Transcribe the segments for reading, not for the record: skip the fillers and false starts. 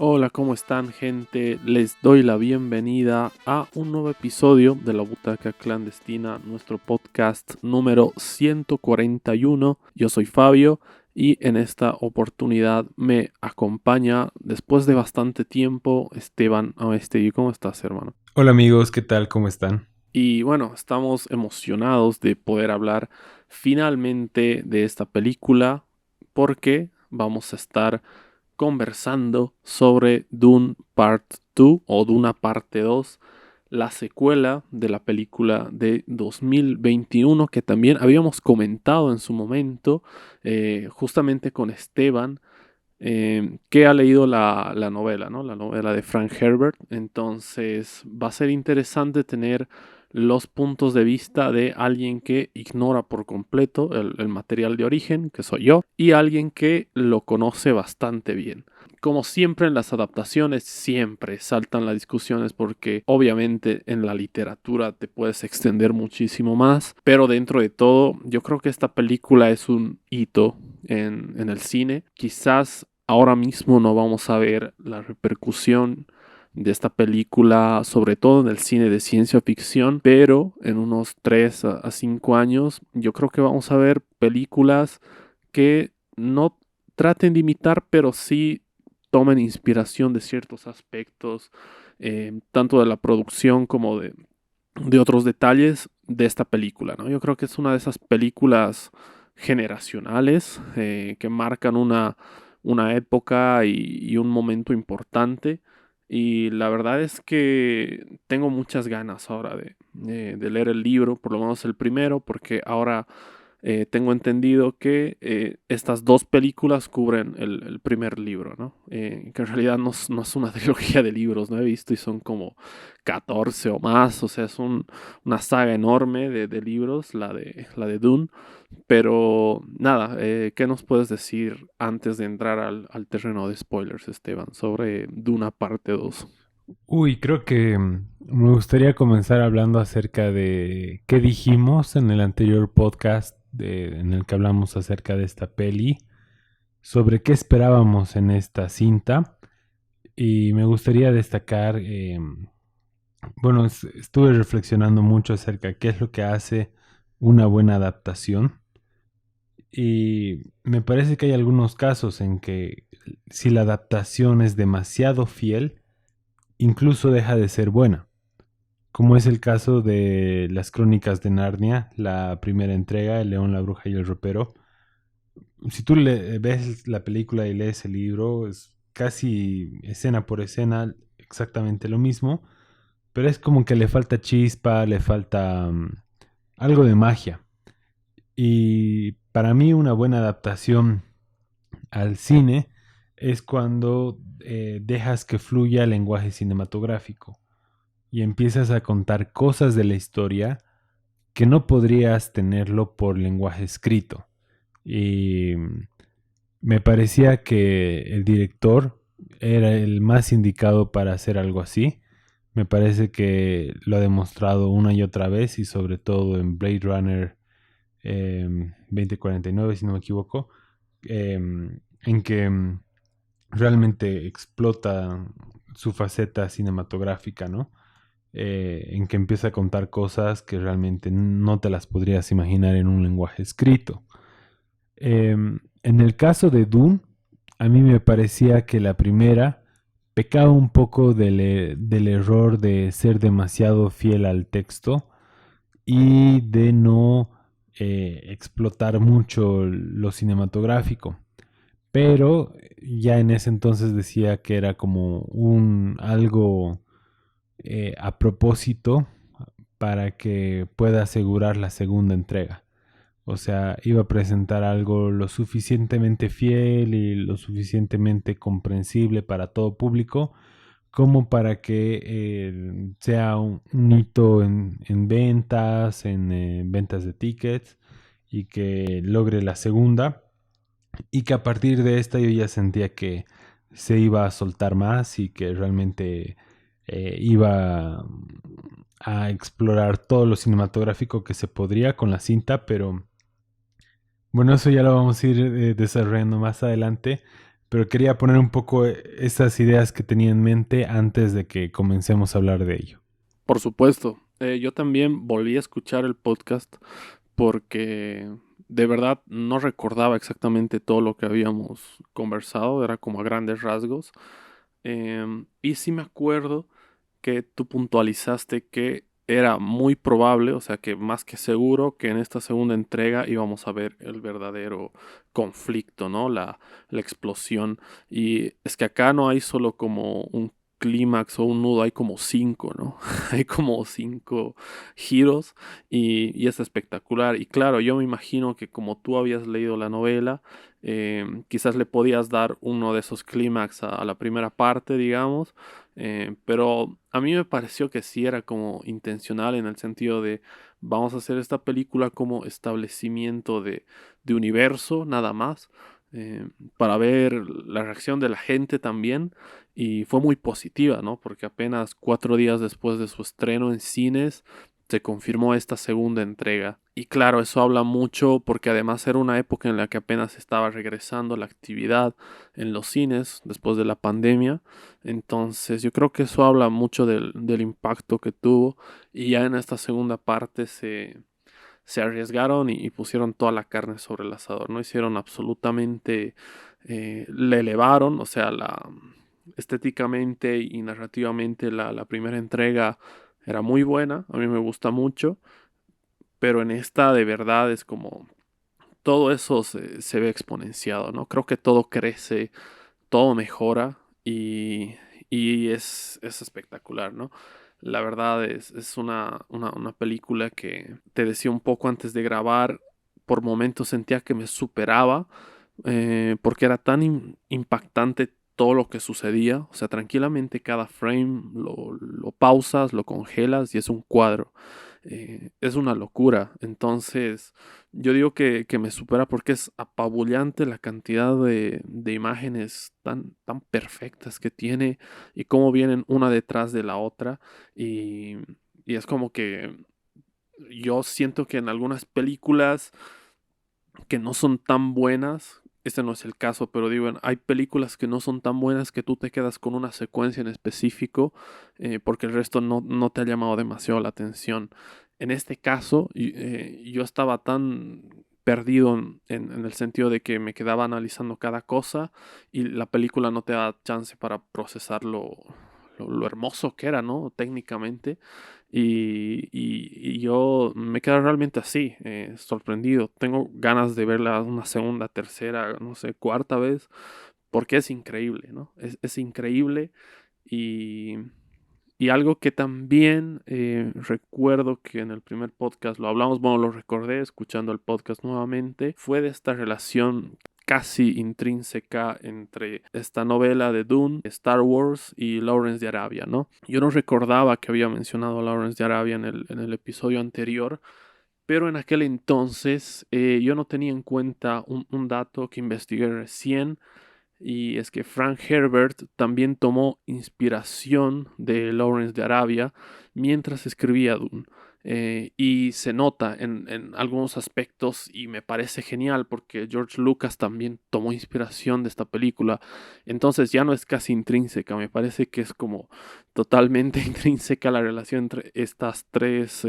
Hola, ¿cómo están, gente? Les doy la bienvenida a un nuevo episodio de La Butaca Clandestina, nuestro podcast número 141. Yo soy Fabio y en esta oportunidad me acompaña, después de bastante tiempo, Esteban Aestegui. ¿Cómo estás, hermano? Hola amigos, ¿qué tal? ¿Cómo están? Y bueno, estamos emocionados de poder hablar finalmente de esta película porque vamos a estar conversando sobre Dune Part 2 o Duna Parte 2, la secuela de la película de 2021 que también habíamos comentado en su momento, justamente con Esteban, que ha leído la novela, ¿no? La novela de Frank Herbert. Entonces va a ser interesante tener los puntos de vista de alguien que ignora por completo el material de origen, que soy yo, y alguien que lo conoce bastante bien. Como siempre en las adaptaciones, siempre saltan las discusiones porque obviamente en la literatura te puedes extender muchísimo más, pero dentro de todo yo creo que esta película es un hito en el cine. Quizás ahora mismo no vamos a ver la repercusión de esta película, sobre todo en el cine de ciencia ficción, pero en unos 3 a 5 años yo creo que vamos a ver películas que no traten de imitar, pero sí tomen inspiración de ciertos aspectos, tanto de la producción como de otros detalles de esta película, ¿no? Yo creo que es una de esas películas generacionales que marcan una época y un momento importante. Y la verdad es que tengo muchas ganas ahora de leer el libro, por lo menos el primero, porque ahora tengo entendido que estas dos películas cubren el primer libro, ¿no? Que en realidad no es una trilogía de libros, no he visto y son como 14 o más, o sea, es una saga enorme de libros, la de Dune. Pero nada, ¿qué nos puedes decir antes de entrar al terreno de spoilers, Esteban, sobre Duna parte 2? Creo que me gustaría comenzar hablando acerca de qué dijimos en el anterior podcast en el que hablamos acerca de esta peli, sobre qué esperábamos en esta cinta. Y me gustaría destacar, estuve reflexionando mucho acerca de qué es lo que hace una buena adaptación. Y me parece que hay algunos casos en que si la adaptación es demasiado fiel, incluso deja de ser buena, como es el caso de las Crónicas de Narnia, la primera entrega, El León, la Bruja y el Ropero. Si tú ves la película y lees el libro, es casi escena por escena exactamente lo mismo, pero es como que le falta chispa, le falta algo de magia. Y para mí una buena adaptación al cine es cuando dejas que fluya el lenguaje cinematográfico y empiezas a contar cosas de la historia que no podrías tenerlo por lenguaje escrito. Y me parecía que el director era el más indicado para hacer algo así. Me parece que lo ha demostrado una y otra vez y sobre todo en Blade Runner 2049, si no me equivoco, en que realmente explota su faceta cinematográfica, ¿no? En que empieza a contar cosas que realmente no te las podrías imaginar en un lenguaje escrito. En el caso de Dune, a mí me parecía que la primera pecaba un poco del error de ser demasiado fiel al texto y de no explotar mucho lo cinematográfico. Pero ya en ese entonces decía que era como un algo a propósito para que pueda asegurar la segunda entrega. O sea, iba a presentar algo lo suficientemente fiel y lo suficientemente comprensible para todo público como para que sea un hito en ventas, en ventas de tickets y que logre la segunda y que a partir de esta yo ya sentía que se iba a soltar más y que realmente iba a explorar todo lo cinematográfico que se podría con la cinta, pero bueno, eso ya lo vamos a ir desarrollando más adelante. pero quería poner un poco esas ideas que tenía en mente antes de que comencemos a hablar de ello. Por supuesto, yo también volví a escuchar el podcast porque de verdad no recordaba exactamente todo lo que habíamos conversado, era como a grandes rasgos. Y sí me acuerdo que tú puntualizaste que era muy probable, o sea que más que seguro, que en esta segunda entrega íbamos a ver el verdadero conflicto, ¿no? La explosión. Y es que acá no hay solo como un clímax o un nudo, hay como cinco, ¿no? Hay como cinco giros y es espectacular. Y claro, yo me imagino que como tú habías leído la novela, quizás le podías dar uno de esos clímax a la primera parte, digamos, pero a mí me pareció que sí era como intencional en el sentido de vamos a hacer esta película como establecimiento de universo, nada más, eh, para ver la reacción de la gente también. Y fue muy positiva, ¿no? Porque apenas 4 días después de su estreno en cines, se confirmó esta segunda entrega. Y claro, eso habla mucho porque además era una época en la que apenas estaba regresando la actividad en los cines después de la pandemia. Entonces yo creo que eso habla mucho del impacto que tuvo. Y ya en esta segunda parte se arriesgaron y pusieron toda la carne sobre el asador. No hicieron absolutamente, le elevaron, o sea, estéticamente y narrativamente la primera entrega era muy buena, a mí me gusta mucho, pero en esta de verdad es como todo eso se ve exponenciado, ¿no? Creo que todo crece, todo mejora y es espectacular, ¿no? La verdad es una película que te decía un poco antes de grabar, por momentos sentía que me superaba, porque era tan impactante todo lo que sucedía, o sea, tranquilamente cada frame lo pausas, lo congelas y es un cuadro. Es una locura. Entonces, yo digo que me supera porque es apabullante la cantidad de imágenes tan perfectas que tiene y cómo vienen una detrás de la otra. Y, y es como que yo siento que en algunas películas que no son tan buenas, este no es el caso, pero digo, hay películas que no son tan buenas que tú te quedas con una secuencia en específico, porque el resto no te ha llamado demasiado la atención. En este caso, yo estaba tan perdido en el sentido de que me quedaba analizando cada cosa y la película no te da chance para procesar lo hermoso que era, ¿no? Técnicamente. Y yo me quedo realmente así, sorprendido. Tengo ganas de verla una segunda, tercera, no sé, cuarta vez, porque es increíble, ¿no? Es increíble y, y algo que también recuerdo que en el primer podcast lo hablamos, bueno, lo recordé escuchando el podcast nuevamente, fue de esta relación casi intrínseca entre esta novela de Dune, Star Wars y Lawrence de Arabia, ¿no? Yo no recordaba que había mencionado a Lawrence de Arabia en el episodio anterior, pero en aquel entonces yo no tenía en cuenta un dato que investigué recién y es que Frank Herbert también tomó inspiración de Lawrence de Arabia mientras escribía Dune. Y se nota en algunos aspectos y me parece genial porque George Lucas también tomó inspiración de esta película. Entonces ya no es casi intrínseca, me parece que es como totalmente intrínseca la relación entre estas tres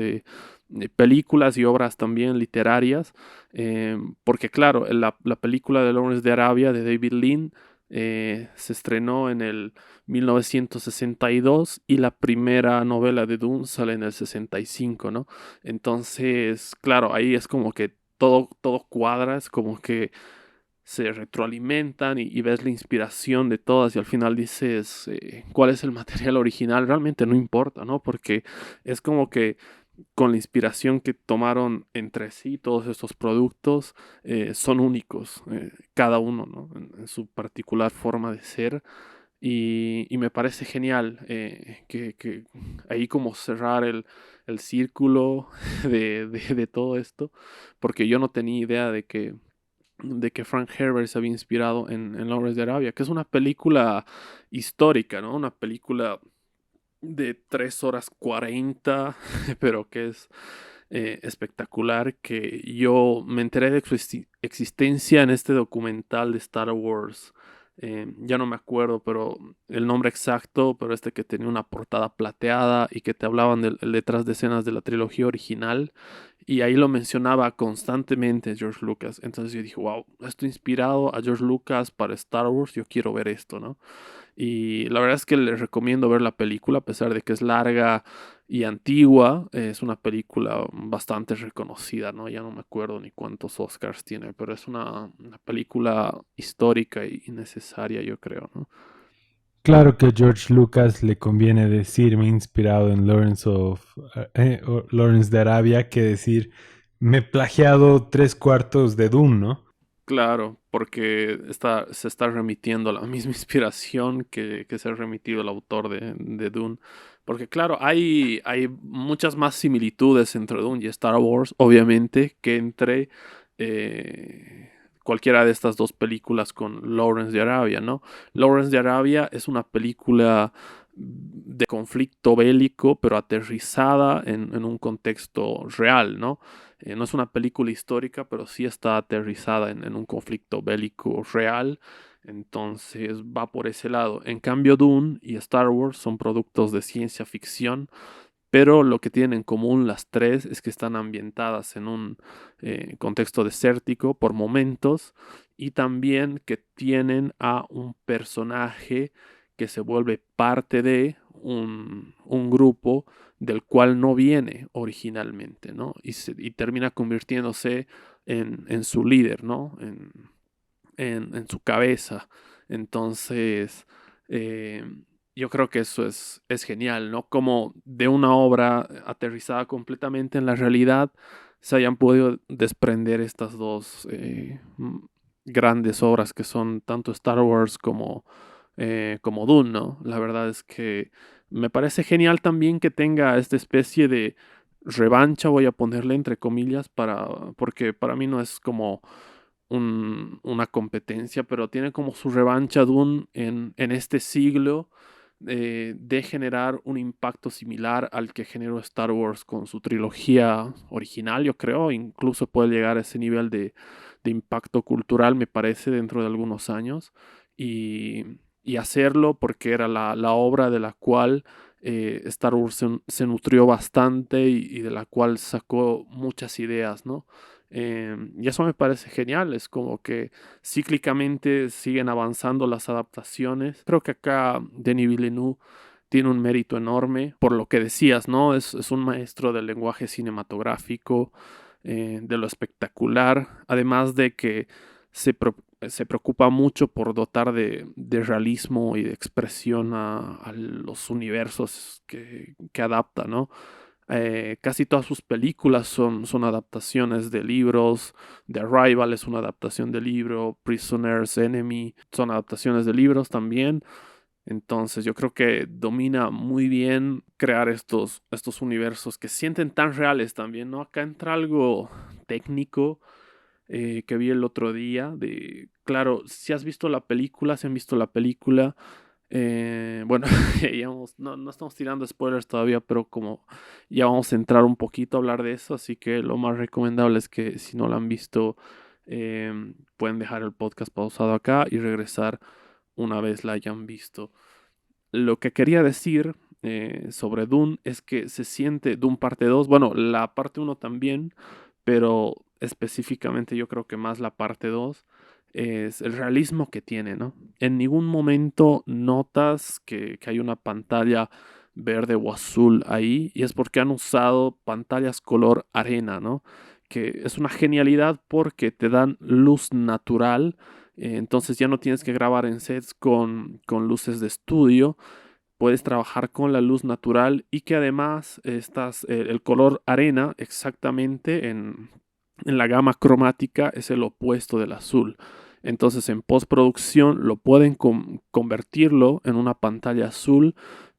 películas y obras también literarias. Porque claro, la película de Lawrence de Arabia de David Lean se estrenó en el 1962 y la primera novela de Dune sale en el 65, ¿no? Entonces, claro, ahí es como que todo cuadra, es como que se retroalimentan y ves la inspiración de todas y al final dices cuál es el material original, realmente no importa, ¿no? Porque es como que con la inspiración que tomaron entre sí todos estos productos, son únicos, cada uno, ¿no? En su particular forma de ser. Y me parece genial que ahí como cerrar el círculo de todo esto, porque yo no tenía idea de que Frank Herbert se había inspirado en Lawrence de Arabia, que es una película histórica, ¿no? Una película de 3 horas 40, pero que es espectacular, que yo me enteré de su existencia en este documental de Star Wars Ya no me acuerdo, pero el nombre exacto, pero este que tenía una portada plateada y que te hablaban detrás de escenas de la trilogía original. Y ahí lo mencionaba constantemente George Lucas. Entonces yo dije, wow, esto inspirado a George Lucas para Star Wars, yo quiero ver esto, ¿no? Y la verdad es que les recomiendo ver la película, a pesar de que es larga y antigua. Es una película bastante reconocida, ¿no? Ya no me acuerdo ni cuántos Oscars tiene, pero es una película histórica y necesaria, yo creo, ¿no? Claro que a George Lucas le conviene decirme inspirado en Lawrence de Arabia que decir me he plagiado tres cuartos de Dune, ¿no? Claro, porque se está remitiendo a la misma inspiración que se ha remitido el autor de Dune. Porque claro, hay muchas más similitudes entre Dune y Star Wars, obviamente, que entre cualquiera de estas dos películas con Lawrence de Arabia, ¿no? Lawrence de Arabia es una película de conflicto bélico, pero aterrizada en un contexto real, ¿no? No es una película histórica, pero sí está aterrizada en un conflicto bélico real. Entonces va por ese lado. En cambio, Dune y Star Wars son productos de ciencia ficción, pero lo que tienen en común las tres es que están ambientadas en un contexto desértico por momentos y también que tienen a un personaje que se vuelve parte de un grupo del cual no viene originalmente, ¿no? Y termina convirtiéndose en su líder, ¿no? En su cabeza. Entonces, eh, yo creo que eso es genial, ¿no? Como de una obra aterrizada completamente en la realidad, se hayan podido desprender estas dos grandes obras que son tanto Star Wars como Dune, ¿no? La verdad es que me parece genial también que tenga esta especie de revancha, voy a ponerle entre comillas, porque para mí no es como una competencia, pero tiene como su revancha Dune en este siglo de generar un impacto similar al que generó Star Wars con su trilogía original, yo creo, incluso puede llegar a ese nivel de impacto cultural, me parece, dentro de algunos años, y, y hacerlo porque era la obra de la cual Star Wars se nutrió bastante y de la cual sacó muchas ideas, ¿no? Y eso me parece genial, es como que cíclicamente siguen avanzando las adaptaciones. Creo que acá Denis Villeneuve tiene un mérito enorme por lo que decías, ¿no? Es un maestro del lenguaje cinematográfico, de lo espectacular, además de que se preocupa mucho por dotar de realismo y de expresión a los universos que adapta, ¿no? Casi todas sus películas son adaptaciones de libros. The Arrival es una adaptación de libro. Prisoners, Enemy son adaptaciones de libros también. Entonces yo creo que domina muy bien crear estos universos que se sienten tan reales también, ¿no? Acá entra algo técnico que vi el otro día claro, si has visto la película, si han visto la película, bueno, no estamos tirando spoilers todavía, pero como ya vamos a entrar un poquito a hablar de eso, así que lo más recomendable es que si no lo han visto, pueden dejar el podcast pausado acá y regresar una vez la hayan visto. Lo que quería decir sobre Dune es que se siente Dune parte 2, bueno, la parte uno también, pero específicamente yo creo que más la parte 2 es el realismo que tiene, ¿no? En ningún momento notas que hay una pantalla verde o azul ahí y es porque han usado pantallas color arena, ¿no? Que es una genialidad porque te dan luz natural, entonces ya no tienes que grabar en sets con luces de estudio, puedes trabajar con la luz natural y que además el color arena exactamente en la gama cromática es el opuesto del azul. Entonces en postproducción lo pueden convertirlo en una pantalla azul,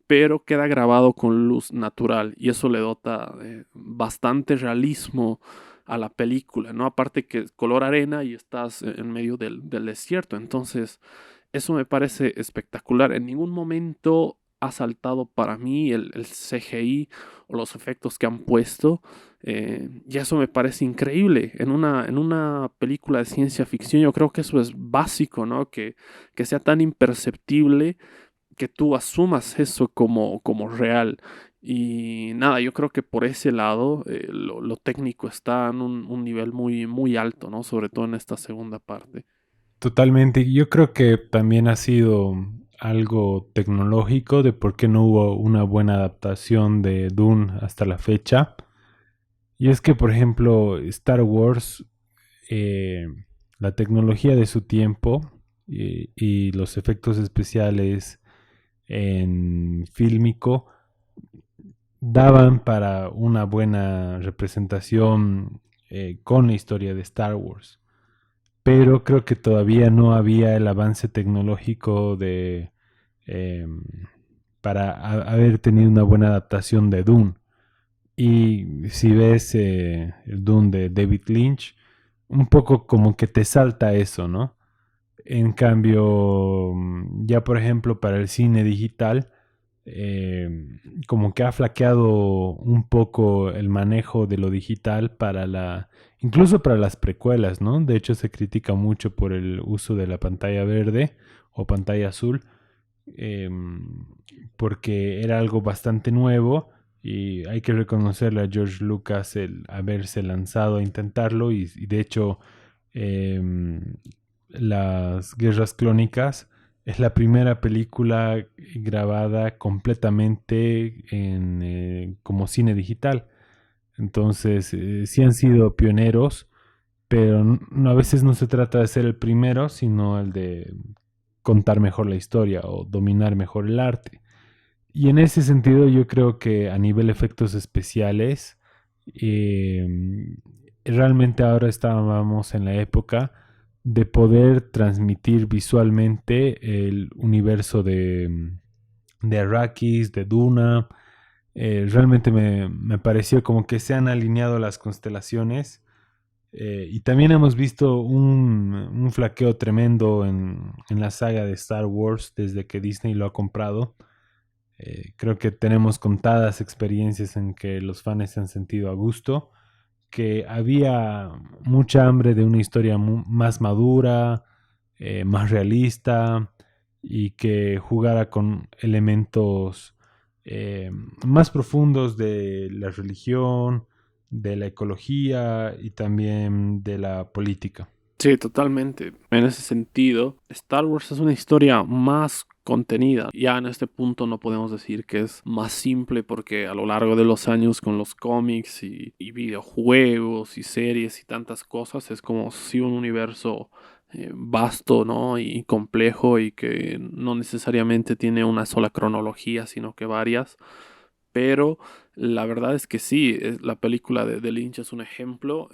pero queda grabado con luz natural y eso le dota bastante realismo a la película, ¿no? Aparte que es color arena y estás en medio del desierto, entonces eso me parece espectacular. En ningún momento ha saltado para mí el CGI o los efectos que han puesto. Y eso me parece increíble. En una película de ciencia ficción yo creo que eso es básico, ¿no? Que sea tan imperceptible que tú asumas eso como real. Y nada, yo creo que por ese lado lo técnico está en un nivel muy, muy alto, ¿no? Sobre todo en esta segunda parte. Totalmente. Yo creo que también ha sido algo tecnológico de por qué no hubo una buena adaptación de Dune hasta la fecha. Y es que, por ejemplo, Star Wars, eh, la tecnología de su tiempo y los efectos especiales en fílmico daban para una buena representación con la historia de Star Wars. Pero creo que todavía no había el avance tecnológico de em, para haber tenido una buena adaptación de Dune. Y si ves el Dune de David Lynch, un poco como que te salta eso, ¿no? En cambio, ya por ejemplo para el cine digital, eh, como que ha flaqueado un poco el manejo de lo digital incluso para las precuelas, ¿no? De hecho se critica mucho por el uso de la pantalla verde o pantalla azul, eh, porque era algo bastante nuevo y hay que reconocerle a George Lucas el haberse lanzado a intentarlo y de hecho eh, las Guerras Clónicas es la primera película grabada completamente como cine digital. Entonces, sí han sido pioneros, pero a veces no se trata de ser el primero, sino el de contar mejor la historia o dominar mejor el arte. Y en ese sentido yo creo que a nivel efectos especiales, eh, realmente ahora estábamos en la época de poder transmitir visualmente el universo de Arrakis, de Duna. Realmente me pareció como que se han alineado las constelaciones y también hemos visto un flaqueo tremendo en la saga de Star Wars desde que Disney lo ha comprado. Creo que tenemos contadas experiencias en que los fans se han sentido a gusto, que había mucha hambre de una historia más madura, más realista y que jugara con elementos eh, más profundos de la religión, de la ecología y también de la política. Sí, totalmente. En ese sentido, Star Wars es una historia más contenida. Ya en este punto no podemos decir que es más simple porque a lo largo de los años con los cómics y videojuegos y series y tantas cosas es como si un universo vasto, ¿no? Y complejo y que no necesariamente tiene una sola cronología, sino que varias. Pero la verdad es que sí, la película de Lynch es un ejemplo.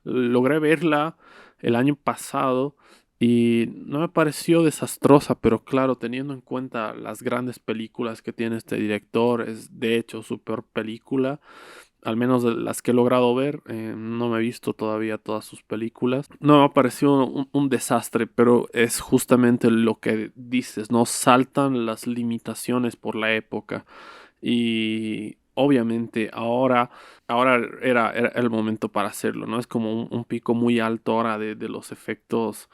Logré verla el año pasado y no me pareció desastrosa, pero claro, teniendo en cuenta las grandes películas que tiene este director, es de hecho su peor película, al menos de las que he logrado ver, no me he visto todavía todas sus películas. No me pareció un desastre, pero es justamente lo que dices, ¿no? Saltan las limitaciones por la época. Y obviamente ahora era el momento para hacerlo, ¿no? Es como un pico muy alto ahora de los efectos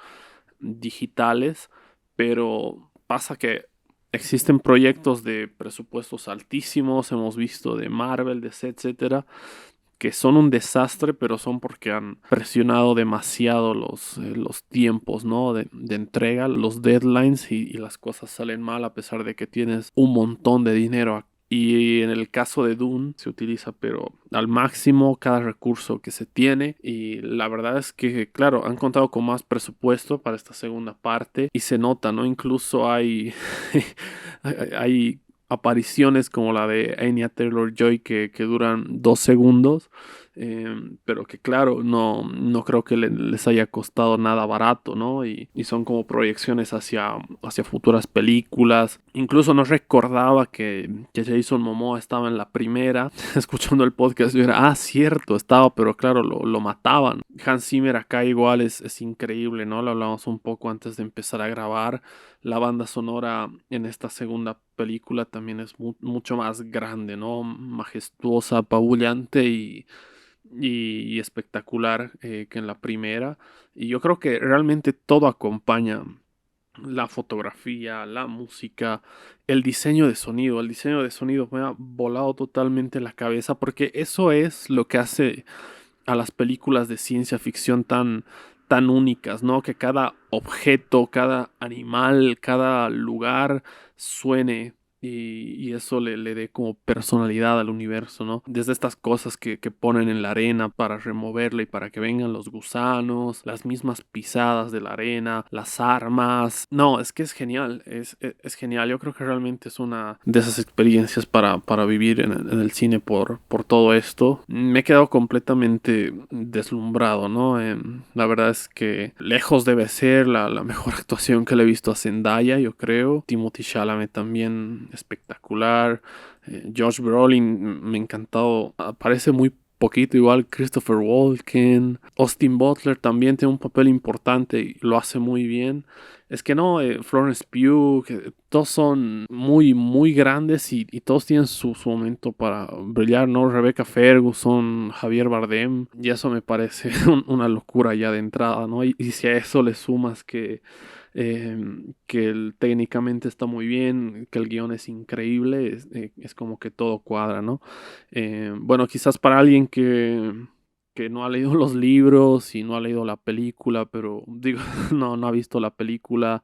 digitales, pero pasa que existen proyectos de presupuestos altísimos, hemos visto de Marvel, DC, etcétera, que son un desastre, pero son porque han presionado demasiado los tiempos, ¿no? De entrega, los deadlines y las cosas salen mal a pesar de que tienes un montón de dinero. Y en el caso de Dune se utiliza, pero al máximo cada recurso que se tiene. Y la verdad es que, claro, han contado con más presupuesto para esta segunda parte y se nota, ¿no? Incluso hay apariciones como la de Anya Taylor-Joy que duran 2 segundos, pero que claro, no creo que les haya costado nada barato, ¿no? Y son como proyecciones hacia futuras películas. Incluso no recordaba que Jason Momoa estaba en la primera. Escuchando el podcast, yo era, cierto, estaba, pero claro, lo mataban. Hans Zimmer acá igual es increíble, ¿no? Lo hablamos un poco antes de empezar a grabar. La banda sonora en esta segunda película también es mucho más grande, ¿no? Majestuosa, apabullante y espectacular que en la primera. Y yo creo que realmente todo acompaña. La fotografía, la música, el diseño de sonido. El diseño de sonido me ha volado totalmente la cabeza porque eso es lo que hace a las películas de ciencia ficción tan únicas, ¿no? Que cada objeto, cada animal, cada lugar suene y eso le dé como personalidad al universo, ¿no? Desde estas cosas que ponen en la arena para removerla y para que vengan los gusanos, las mismas pisadas de la arena, las armas. No, es que es genial, es genial. Yo creo que realmente es una de esas experiencias para vivir en el cine por todo esto. Me he quedado completamente deslumbrado, ¿no? La verdad es que lejos debe ser la mejor actuación que le he visto a Zendaya, yo creo. Timothée Chalamet también espectacular. Josh Brolin me ha encantado. Aparece muy poquito igual Christopher Walken. Austin Butler también tiene un papel importante y lo hace muy bien. Es que no, Florence Pugh, todos son muy grandes y todos tienen su momento para brillar, ¿no? Rebecca Ferguson, Javier Bardem, y eso me parece una locura ya de entrada, ¿no? Y si a eso le sumas que técnicamente está muy bien, que el guión es increíble, es como que todo cuadra, ¿no? Bueno, quizás para alguien que no ha leído los libros y no ha leído la película, pero digo, no ha visto la película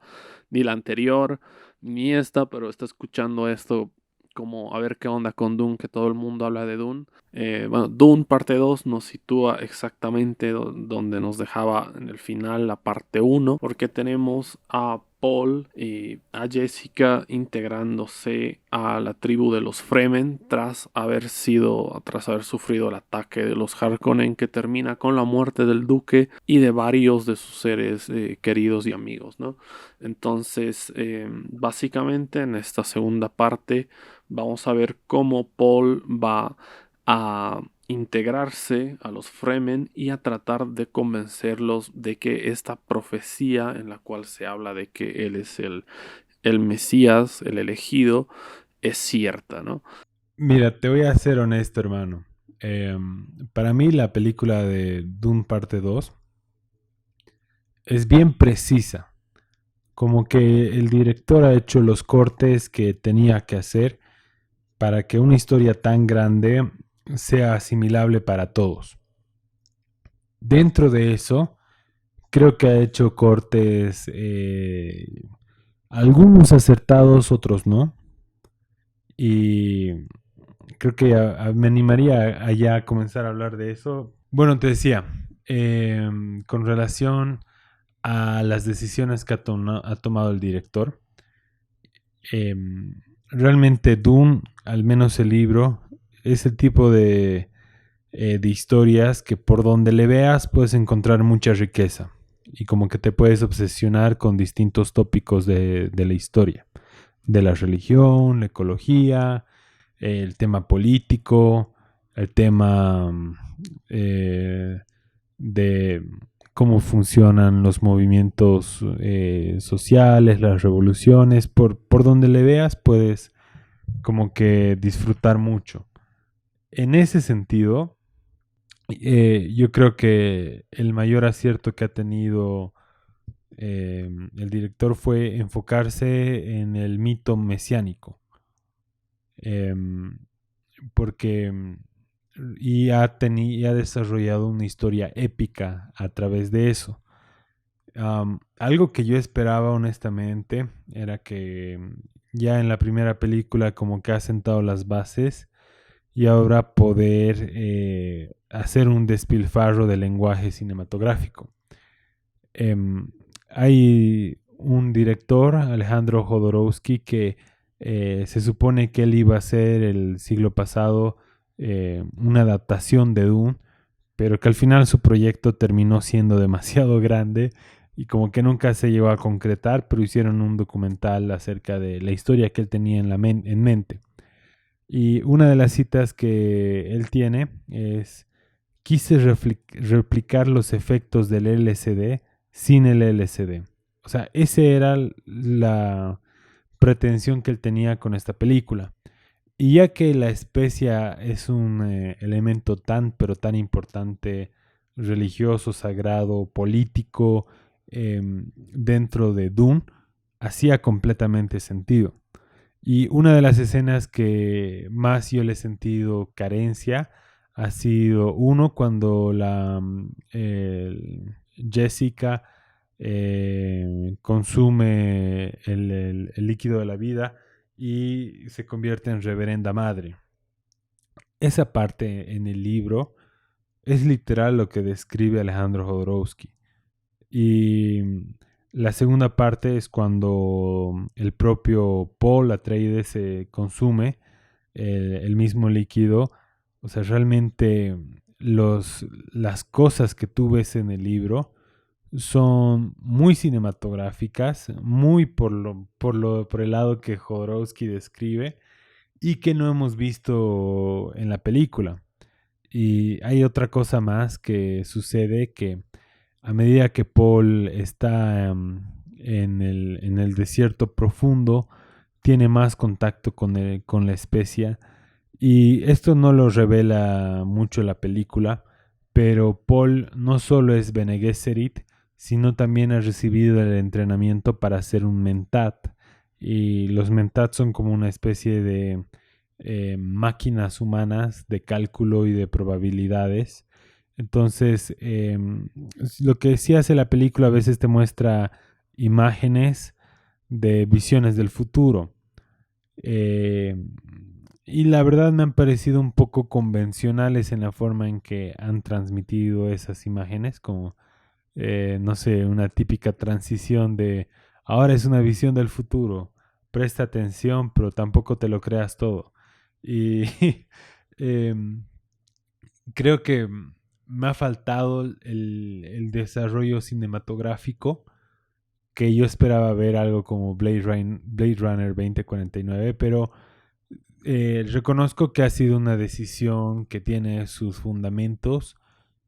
ni la anterior, ni esta, pero está escuchando esto como a ver qué onda con Dune, que todo el mundo habla de Dune. Bueno, Dune parte 2 nos sitúa exactamente donde nos dejaba en el final la parte uno, porque tenemos a Paul y a Jessica integrándose a la tribu de los Fremen tras haber sufrido el ataque de los Harkonnen que termina con la muerte del duque y de varios de sus seres queridos y amigos, ¿no? Entonces, básicamente en esta segunda parte vamos a ver cómo Paul va a integrarse a los Fremen y a tratar de convencerlos de que esta profecía en la cual se habla de que él es el Mesías, el elegido, es cierta, ¿no? Mira, te voy a ser honesto, hermano. Para mí la película de Dune parte 2 es bien precisa. Como que el director ha hecho los cortes que tenía que hacer para que una historia tan grande sea asimilable para todos. Dentro de eso, creo que ha hecho cortes, algunos acertados, otros no. Y creo que me animaría a ya comenzar a hablar de eso. Bueno, te decía, con relación a las decisiones que ha tomado el director, eh, realmente Dune, al menos el libro, es el tipo de historias que por donde le veas puedes encontrar mucha riqueza y como que te puedes obsesionar con distintos tópicos de la historia, de la religión, la ecología, el tema político, el tema de cómo funcionan los movimientos sociales, las revoluciones, por donde le veas puedes como que disfrutar mucho. En ese sentido, yo creo que el mayor acierto que ha tenido el director fue enfocarse en el mito mesiánico. Porque y ha desarrollado una historia épica a través de eso. Algo que yo esperaba honestamente era que ya en la primera película como que ha sentado las bases y ahora poder hacer un despilfarro del lenguaje cinematográfico. Hay un director, Alejandro Jodorowsky, que se supone que él iba a hacer el siglo pasado una adaptación de Dune, pero que al final su proyecto terminó siendo demasiado grande y como que nunca se llegó a concretar, pero hicieron un documental acerca de la historia que él tenía en mente. Y una de las citas que él tiene es: quise replicar los efectos del LSD sin el LSD. O sea, esa era la pretensión que él tenía con esta película. Y ya que la especia es un elemento tan, pero tan importante, religioso, sagrado, político, dentro de Dune, hacía completamente sentido. Y una de las escenas que más yo le he sentido carencia ha sido uno cuando Jessica consume el líquido de la vida y se convierte en reverenda madre. Esa parte en el libro es literal lo que describe Alejandro Jodorowsky. Y la segunda parte es cuando el propio Paul Atreides se consume el mismo líquido. O sea, realmente las cosas que tú ves en el libro son muy cinematográficas, muy por el lado que Jodorowsky describe y que no hemos visto en la película. Y hay otra cosa más que sucede, que a medida que Paul está en el desierto profundo, tiene más contacto con la especia. Y esto no lo revela mucho la película, pero Paul no solo es Bene Gesserit, sino también ha recibido el entrenamiento para ser un mentat. Y los mentats son como una especie de máquinas humanas de cálculo y de probabilidades. Entonces, lo que sí hace la película a veces te muestra imágenes de visiones del futuro. Eh, y la verdad me han parecido un poco convencionales en la forma en que han transmitido esas imágenes, como, no sé, una típica transición de ahora es una visión del futuro, presta atención, pero tampoco te lo creas todo. Y em, creo que me ha faltado el desarrollo cinematográfico, que yo esperaba ver algo como Blade Runner 2049, pero reconozco que ha sido una decisión que tiene sus fundamentos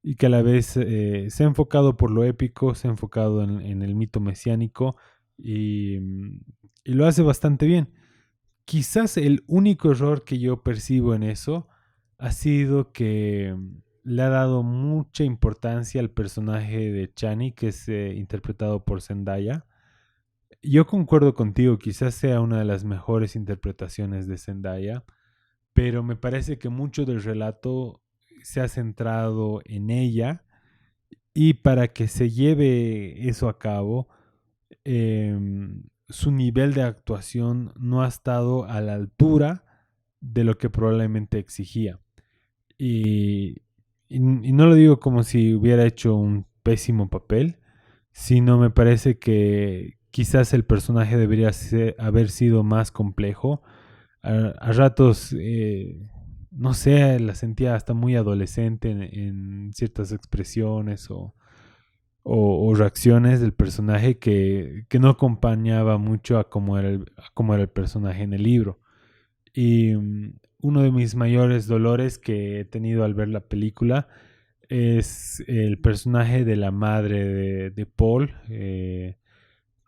y que a la vez se ha enfocado por lo épico, se ha enfocado en el mito mesiánico y lo hace bastante bien. Quizás el único error que yo percibo en eso ha sido que le ha dado mucha importancia al personaje de Chani, que es interpretado por Zendaya. Yo concuerdo contigo, quizás sea una de las mejores interpretaciones de Zendaya, pero me parece que mucho del relato se ha centrado en ella y para que se lleve eso a cabo, su nivel de actuación no ha estado a la altura de lo que probablemente exigía. Y, y no lo digo como si hubiera hecho un pésimo papel, sino me parece que quizás el personaje debería haber sido más complejo. A ratos, no sé, la sentía hasta muy adolescente en ciertas expresiones o reacciones del personaje que no acompañaba mucho a cómo era el personaje en el libro. Y uno de mis mayores dolores que he tenido al ver la película es el personaje de la madre de Paul,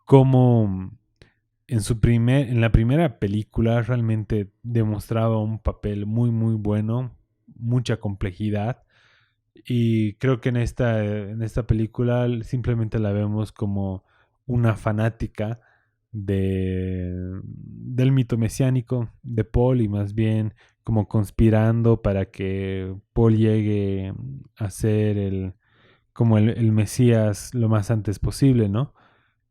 como en la primera película realmente demostraba un papel muy muy bueno, mucha complejidad, y creo que en esta película simplemente la vemos como una fanática del mito mesiánico de Paul, y más bien como conspirando para que Paul llegue a ser como el Mesías lo más antes posible, ¿no?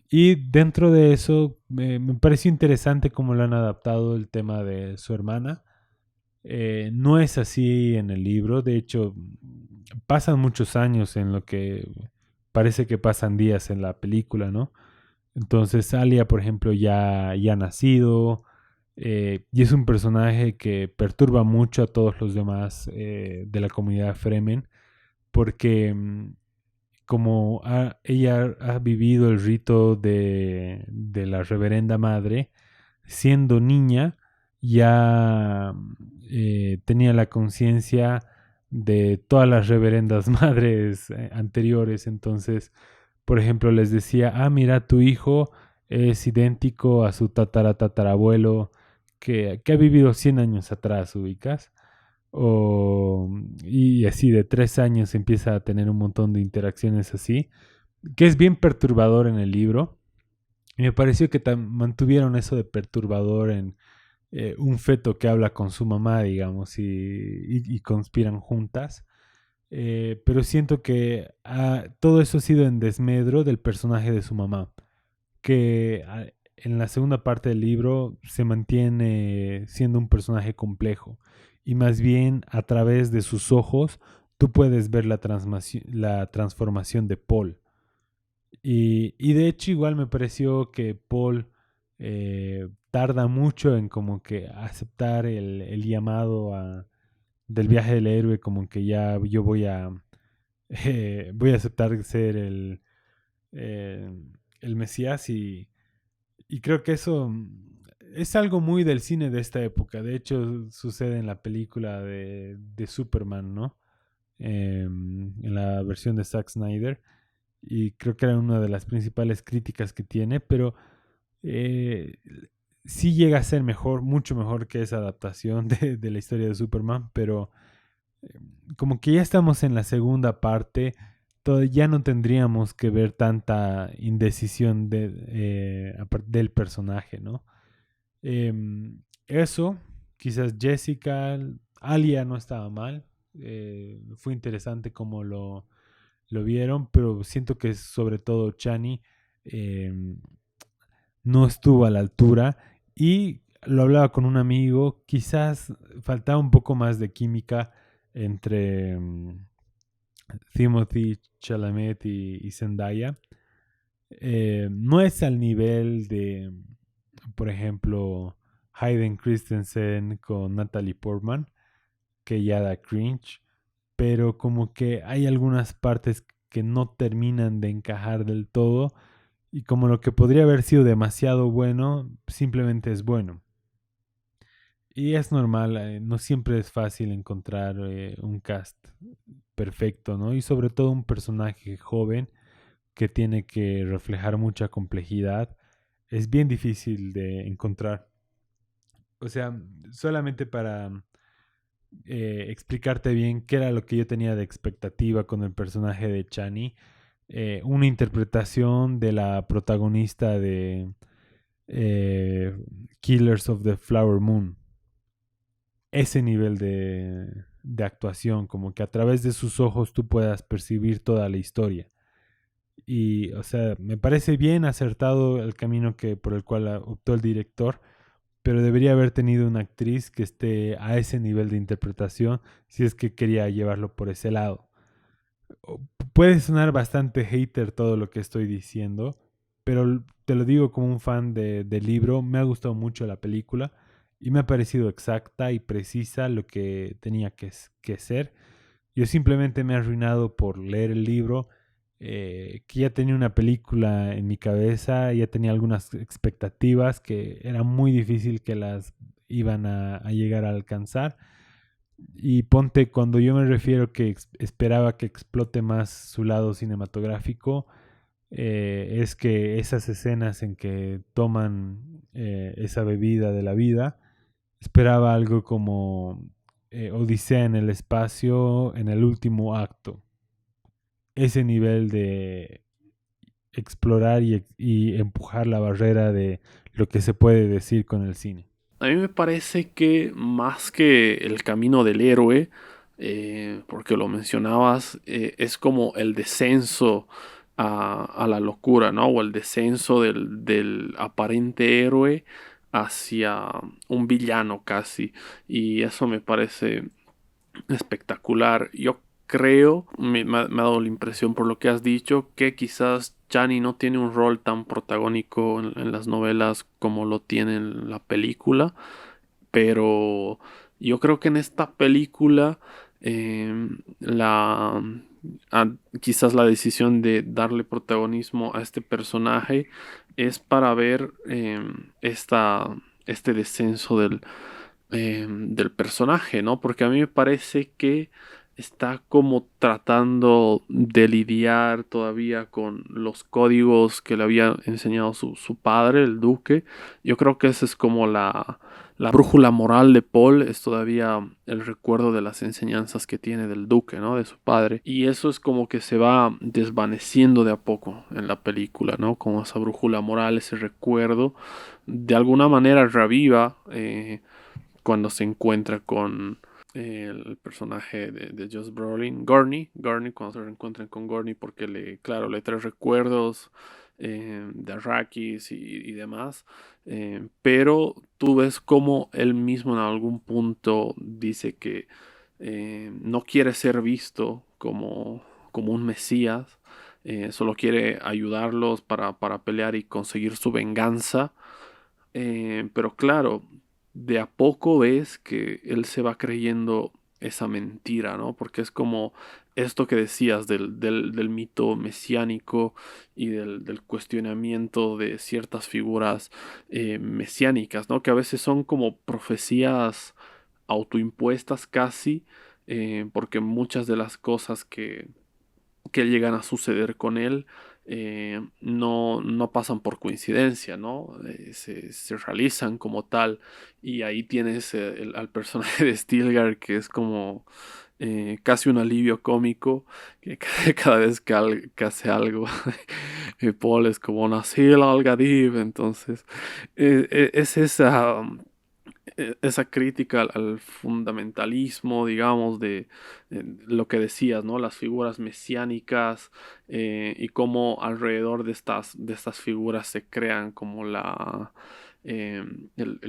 Y dentro de eso me pareció interesante cómo lo han adaptado el tema de su hermana. No es así en el libro, de hecho pasan muchos años en lo que parece que pasan días en la película, ¿no? Entonces Alia, por ejemplo, ya ha nacido, y es un personaje que perturba mucho a todos los demás de la comunidad Fremen, porque como ella ha vivido el rito de la reverenda madre, siendo niña ya tenía la conciencia de todas las reverendas madres anteriores. Entonces, por ejemplo, les decía, ah, mira, tu hijo es idéntico a su tatarabuelo que ha vivido 100 años atrás, ubicas. Y así de 3 años empieza a tener un montón de interacciones así, que es bien perturbador en el libro. Y me pareció que mantuvieron eso de perturbador en un feto que habla con su mamá, digamos, y conspiran juntas. Pero siento que todo eso ha sido en desmedro del personaje de su mamá, que en la segunda parte del libro se mantiene siendo un personaje complejo y más bien a través de sus ojos tú puedes ver la transformación de Paul. Y de hecho igual me pareció que Paul tarda mucho en como que aceptar el llamado del viaje del héroe, como que ya yo voy a aceptar ser eh, el Mesías y creo que eso es algo muy del cine de esta época. De hecho, sucede en la película de Superman, ¿no? En la versión de Zack Snyder. Y creo que era una de las principales críticas que tiene, pero eh, sí llega a ser mejor, mucho mejor que esa adaptación de la historia de Superman, pero eh, como que ya estamos en la segunda parte, ya no tendríamos que ver tanta indecisión del personaje, ¿no? Eso, quizás Jessica, Alia no estaba mal, fue interesante como lo vieron, pero siento que sobre todo Chani no estuvo a la altura y lo hablaba con un amigo, quizás faltaba un poco más de química entre Timothy Chalamet y Zendaya. No es al nivel de, por ejemplo, Hayden Christensen con Natalie Portman, que ya da cringe, pero como que hay algunas partes que no terminan de encajar del todo y como lo que podría haber sido demasiado bueno, simplemente es bueno. Y es normal, no siempre es fácil encontrar un cast perfecto, ¿no? Y sobre todo un personaje joven que tiene que reflejar mucha complejidad, es bien difícil de encontrar. O sea, solamente para explicarte bien qué era lo que yo tenía de expectativa con el personaje de Chani, una interpretación de la protagonista de eh, Killers of the Flower Moon. Ese nivel de actuación, como que a través de sus ojos tú puedas percibir toda la historia. Y, o sea, me parece bien acertado el camino por el cual optó el director, pero debería haber tenido una actriz que esté a ese nivel de interpretación si es que quería llevarlo por ese lado. Puede sonar bastante hater todo lo que estoy diciendo, pero te lo digo como un fan del libro, me ha gustado mucho la película y me ha parecido exacta y precisa lo que tenía que ser. Yo simplemente me he arruinado por leer el libro, que ya tenía una película en mi cabeza, ya tenía algunas expectativas que era muy difícil que las iban a llegar a alcanzar. Y ponte, cuando yo me refiero que esperaba que explote más su lado cinematográfico, es que esas escenas en que toman esa bebida de la vida, esperaba algo como Odisea en el espacio en el último acto. Ese nivel de explorar y empujar la barrera de lo que se puede decir con el cine. A mí me parece que más que el camino del héroe, porque lo mencionabas, es como el descenso a la locura, ¿no? O el descenso del aparente héroe hacia un villano casi. Y eso me parece espectacular. Yo creo, me ha dado la impresión por lo que has dicho, que quizás Chani no tiene un rol tan protagónico en las novelas como lo tiene en la película, pero yo creo que en esta película la quizás la decisión de darle protagonismo a este personaje es para ver este descenso del personaje, ¿no? Porque a mí me parece que está como tratando de lidiar todavía con los códigos que le había enseñado su padre, el duque. Yo creo que esa es como la brújula moral de Paul, es todavía el recuerdo de las enseñanzas que tiene del duque, ¿no? De su padre. Y eso es como que se va desvaneciendo de a poco en la película, ¿no? Como esa brújula moral, ese recuerdo, de alguna manera reviva cuando se encuentra con el personaje de Josh Brolin, Gurney, cuando se reencuentran con Gurney porque claro, le trae recuerdos de Arrakis y demás, pero tú ves como él mismo en algún punto dice que no quiere ser visto como un mesías, solo quiere ayudarlos para pelear y conseguir su venganza, pero claro, de a poco ves que él se va creyendo esa mentira, ¿no? Porque es como esto que decías del mito mesiánico y del cuestionamiento de ciertas figuras mesiánicas, ¿no? Que a veces son como profecías autoimpuestas casi, porque muchas de las cosas que llegan a suceder con él no pasan por coincidencia, ¿no? Se realizan como tal. Y ahí tienes al personaje de Stilgar que es como casi un alivio cómico, que cada vez que hace algo, Paul es como Nasil al-Gadib. Entonces, es esa crítica al fundamentalismo, digamos, de lo que decías, ¿no? Las figuras mesiánicas, y cómo alrededor de estas figuras se crean como el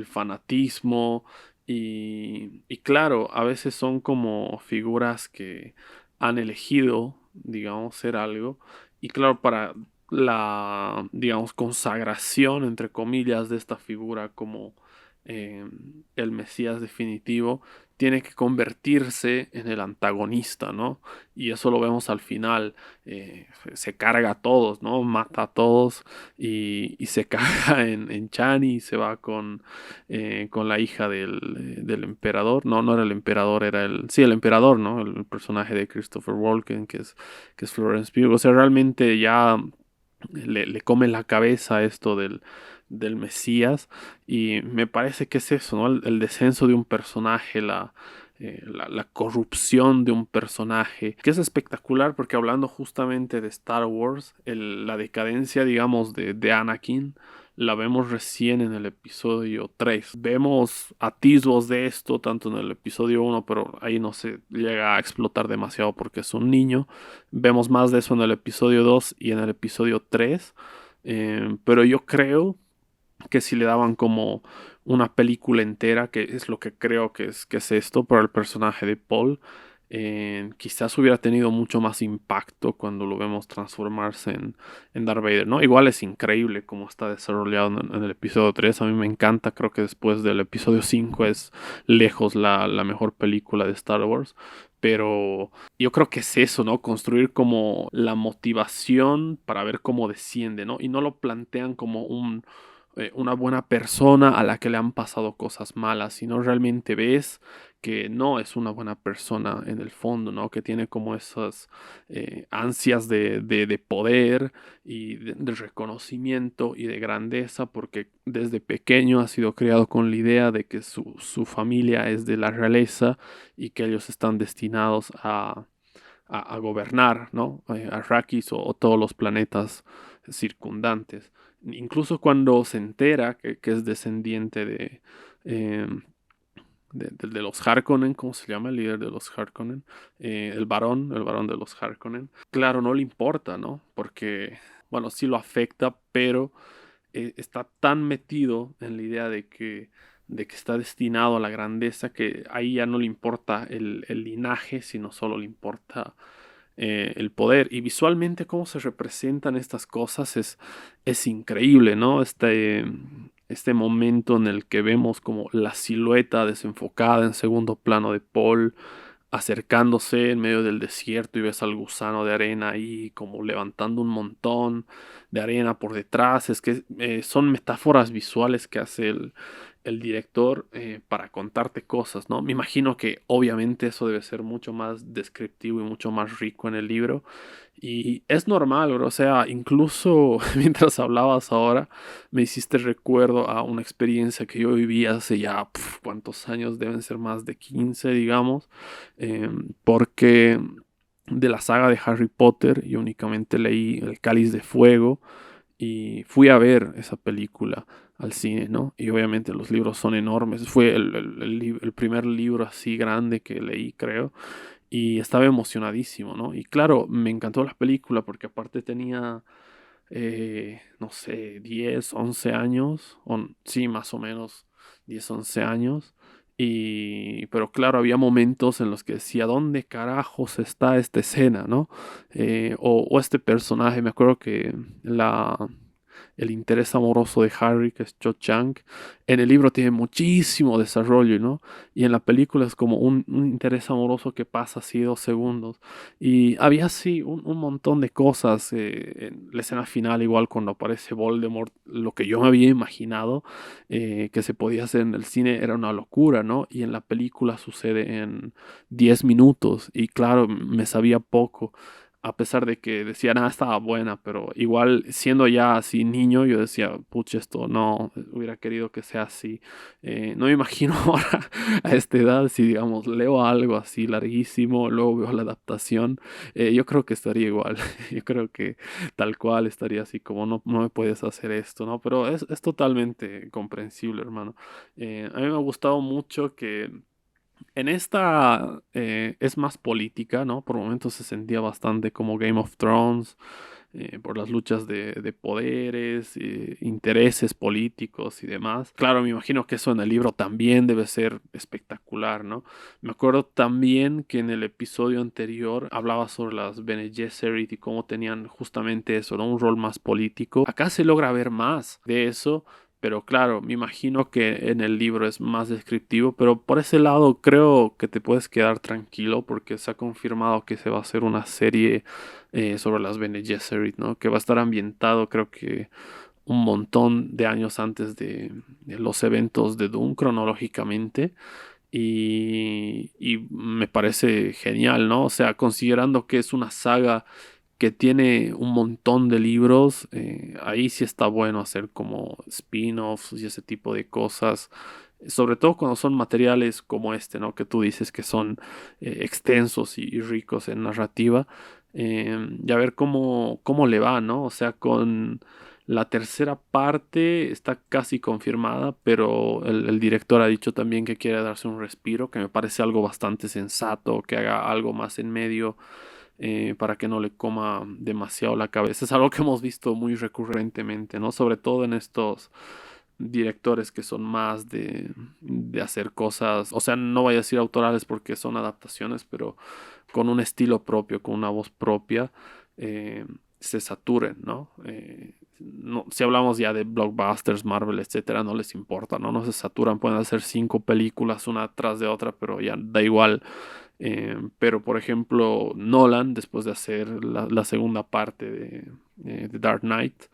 fanatismo y claro, a veces son como figuras que han elegido, digamos, ser algo y claro, para la, digamos, consagración, entre comillas, de esta figura como eh, el Mesías definitivo, tiene que convertirse en el antagonista, ¿no? Y eso lo vemos al final, se carga a todos, ¿no? Mata a todos y se caga en Chani y se va con la hija del emperador. No, no era el emperador, sí, el emperador, ¿no? El personaje de Christopher Walken, que es Florence Pugh. O sea, realmente ya le come la cabeza esto del Mesías y me parece que es eso, ¿no? El descenso de un personaje, la corrupción de un personaje, que es espectacular porque hablando justamente de Star Wars, la decadencia, digamos, de Anakin, la vemos recién en el episodio 3. Vemos atisbos de esto tanto en el episodio 1, pero ahí no se llega a explotar demasiado porque es un niño. Vemos más de eso en el episodio 2 y en el episodio 3. Pero yo creo que si le daban como una película entera, que es lo que creo que es esto para el personaje de Paul, quizás hubiera tenido mucho más impacto cuando lo vemos transformarse en Darth Vader, ¿no? Igual es increíble cómo está desarrollado en el episodio 3, a mí me encanta, creo que después del episodio 5 es lejos la mejor película de Star Wars, pero yo creo que es eso, ¿no? Construir como la motivación para ver cómo desciende, ¿no? Y no lo plantean como una buena persona a la que le han pasado cosas malas, sino realmente ves que no es una buena persona en el fondo, ¿no? Que tiene como esas ansias de poder y de reconocimiento y de grandeza, porque desde pequeño ha sido criado con la idea de que su familia es de la realeza y que ellos están destinados a gobernar, ¿no? Arrakis o todos los planetas circundantes. Incluso cuando se entera que es descendiente eh, de los Harkonnen, ¿cómo se llama el líder de los Harkonnen? El varón de los Harkonnen. Claro, no le importa, ¿no? Porque, bueno, sí lo afecta, pero está tan metido en la idea de que está destinado a la grandeza que ahí ya no le importa el linaje, sino solo le importa el poder. Y visualmente cómo se representan estas cosas es increíble, ¿no? Este momento en el que vemos como la silueta desenfocada en segundo plano de Paul acercándose en medio del desierto y ves al gusano de arena ahí como levantando un montón de arena por detrás. Es que son metáforas visuales que hace el director para contarte cosas, ¿no? Me imagino que obviamente eso debe ser mucho más descriptivo y mucho más rico en el libro. Y es normal, bro. O sea, incluso mientras hablabas ahora, me hiciste recuerdo a una experiencia que yo viví hace ya, ¿cuántos años? Deben ser más de 15, digamos. Porque de la saga de Harry Potter, yo únicamente leí El Cáliz de Fuego y fui a ver esa película al cine, ¿no? Y obviamente los libros son enormes. Fue el primer libro así grande que leí, creo. Y estaba emocionadísimo, ¿no? Y claro, me encantó la película porque aparte tenía, no sé, 10 11 años, sí, más o menos 10 11 años. Pero claro, había momentos en los que decía, ¿dónde carajos está esta escena, ¿no? O este personaje, me acuerdo que el interés amoroso de Harry, que es Cho Chang, en el libro tiene muchísimo desarrollo, ¿no? Y en la película es como un interés amoroso que pasa así 2 segundos. Y había así un montón de cosas. En la escena final, igual cuando aparece Voldemort, lo que yo me había imaginado que se podía hacer en el cine era una locura, ¿no? Y en la película sucede en 10 minutos. Y claro, me sabía poco. A pesar de que decía, nada, estaba buena, pero igual siendo ya así niño, yo decía, pucha, esto no, hubiera querido que sea así. No me imagino ahora a esta edad, si digamos, leo algo así larguísimo, luego veo la adaptación, yo creo que estaría igual. Yo creo que tal cual estaría así como, no, no me puedes hacer esto, ¿no? Pero es totalmente comprensible, hermano. A mí me ha gustado mucho que en esta es más política, ¿no? Por momentos se sentía bastante como Game of Thrones, por las luchas de poderes, intereses políticos y demás. Claro, me imagino que eso en el libro también debe ser espectacular, ¿no? Me acuerdo también que en el episodio anterior hablaba sobre las Bene Gesserit y cómo tenían justamente eso, ¿no? Un rol más político. Acá se logra ver más de eso. Pero claro, me imagino que en el libro es más descriptivo, pero por ese lado creo que te puedes quedar tranquilo porque se ha confirmado que se va a hacer una serie sobre las Bene Gesserit, ¿no? Que va a estar ambientado creo que un montón de años antes de los eventos de Doom cronológicamente. Y me parece genial, ¿no? O sea, considerando que es una saga que tiene un montón de libros, ahí sí está bueno hacer como spin-offs y ese tipo de cosas, sobre todo cuando son materiales como este, ¿no? Que tú dices que son extensos y ricos en narrativa, y a ver cómo le va, ¿no? O sea, con la tercera parte está casi confirmada, pero el director ha dicho también que quiere darse un respiro, que me parece algo bastante sensato, que haga algo más en medio para que no le coma demasiado la cabeza. Es algo que hemos visto muy recurrentemente, ¿no? Sobre todo en estos directores que son más de hacer cosas, o sea, no voy a decir autorales porque son adaptaciones, pero con un estilo propio, con una voz propia, eh, se saturen, ¿no? Si hablamos ya de blockbusters, Marvel, etcétera, no les importa, ¿no? No se saturan, pueden hacer 5 películas una tras de otra, pero ya da igual. Pero, por ejemplo, Nolan, después de hacer la segunda parte de Dark Knight,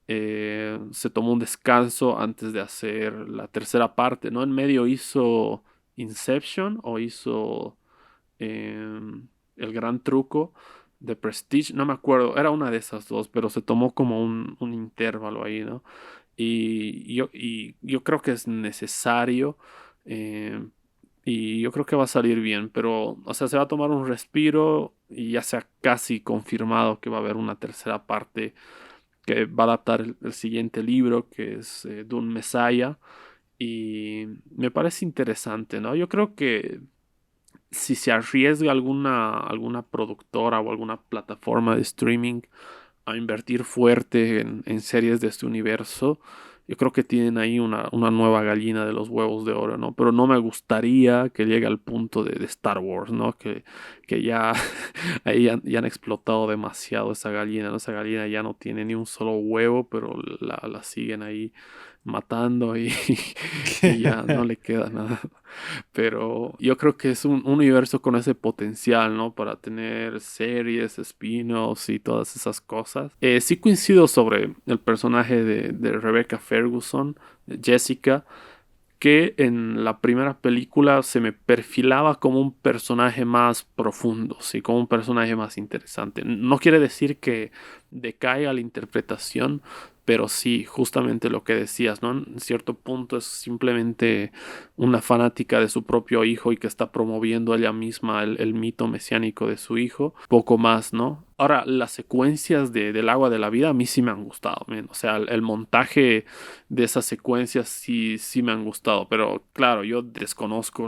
se tomó un descanso antes de hacer la tercera parte, ¿no? En medio hizo Inception o hizo El Gran Truco de Prestige, no me acuerdo, era una de esas dos, pero se tomó como un intervalo ahí, ¿no? Y yo creo que es necesario. eh, y yo creo que va a salir bien, pero, o sea, se va a tomar un respiro y ya se ha casi confirmado que va a haber una tercera parte que va a adaptar el siguiente libro, que es Dune Messiah. Y me parece interesante, ¿no? Yo creo que si se arriesga alguna productora o alguna plataforma de streaming a invertir fuerte en series de este universo, yo creo que tienen ahí una nueva gallina de los huevos de oro, ¿no? Pero no me gustaría que llegue al punto de Star Wars, ¿no? Que ya ahí ya han explotado demasiado esa gallina, ¿no? Esa gallina ya no tiene ni un solo huevo, pero la siguen ahí matando y ya no le queda nada. Pero yo creo que es un universo con ese potencial, ¿no? Para tener series, spin-offs y todas esas cosas. Sí coincido sobre el personaje de Rebecca Ferguson, de Jessica, que en la primera película se me perfilaba como un personaje más profundo, sí, como un personaje más interesante. No quiere decir que decaiga la interpretación, pero sí, justamente lo que decías, ¿no? En cierto punto es simplemente una fanática de su propio hijo y que está promoviendo ella misma el mito mesiánico de su hijo, poco más, ¿no? Ahora, las secuencias del agua de la vida a mí sí me han gustado, men. O sea, el montaje de esas secuencias sí, sí me han gustado, pero claro, yo desconozco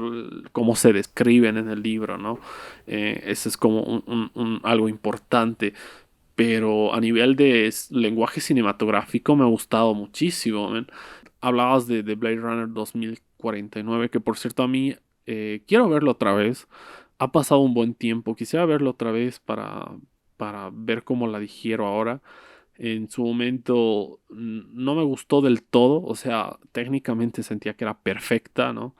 cómo se describen en el libro, ¿no? Ese es como algo importante, pero a nivel de lenguaje cinematográfico me ha gustado muchísimo, man. Hablabas de Blade Runner 2049, que por cierto a mí quiero verlo otra vez. Ha pasado un buen tiempo, quisiera verlo otra vez para ver cómo la digiero ahora. En su momento no me gustó del todo, o sea, técnicamente sentía que era perfecta, ¿no?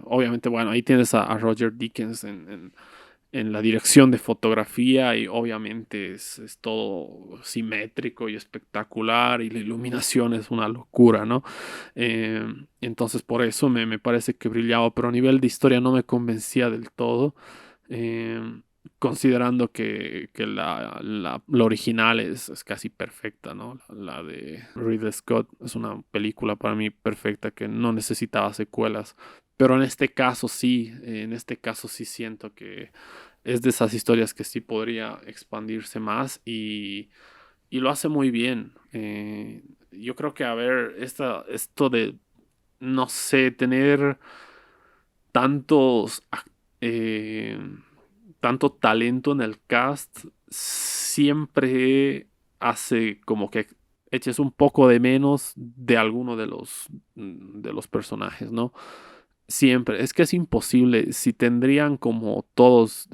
Obviamente, bueno, ahí tienes a Roger Deakins en la dirección de fotografía y obviamente es todo simétrico y espectacular y la iluminación es una locura, ¿no? Eh, entonces por eso me parece que brillaba, pero a nivel de historia no me convencía del todo. Eh, considerando que la original es casi perfecta, ¿no? La de Ridley Scott es una película para mí perfecta que no necesitaba secuelas. Pero en este caso sí siento que es de esas historias que sí podría expandirse más y lo hace muy bien. Yo creo que, a ver, esto de, no sé, tener tantos, eh, tanto talento en el cast, siempre hace como que eches un poco de menos de alguno de los personajes, ¿no? Siempre, es que es imposible. Si tendrían como todos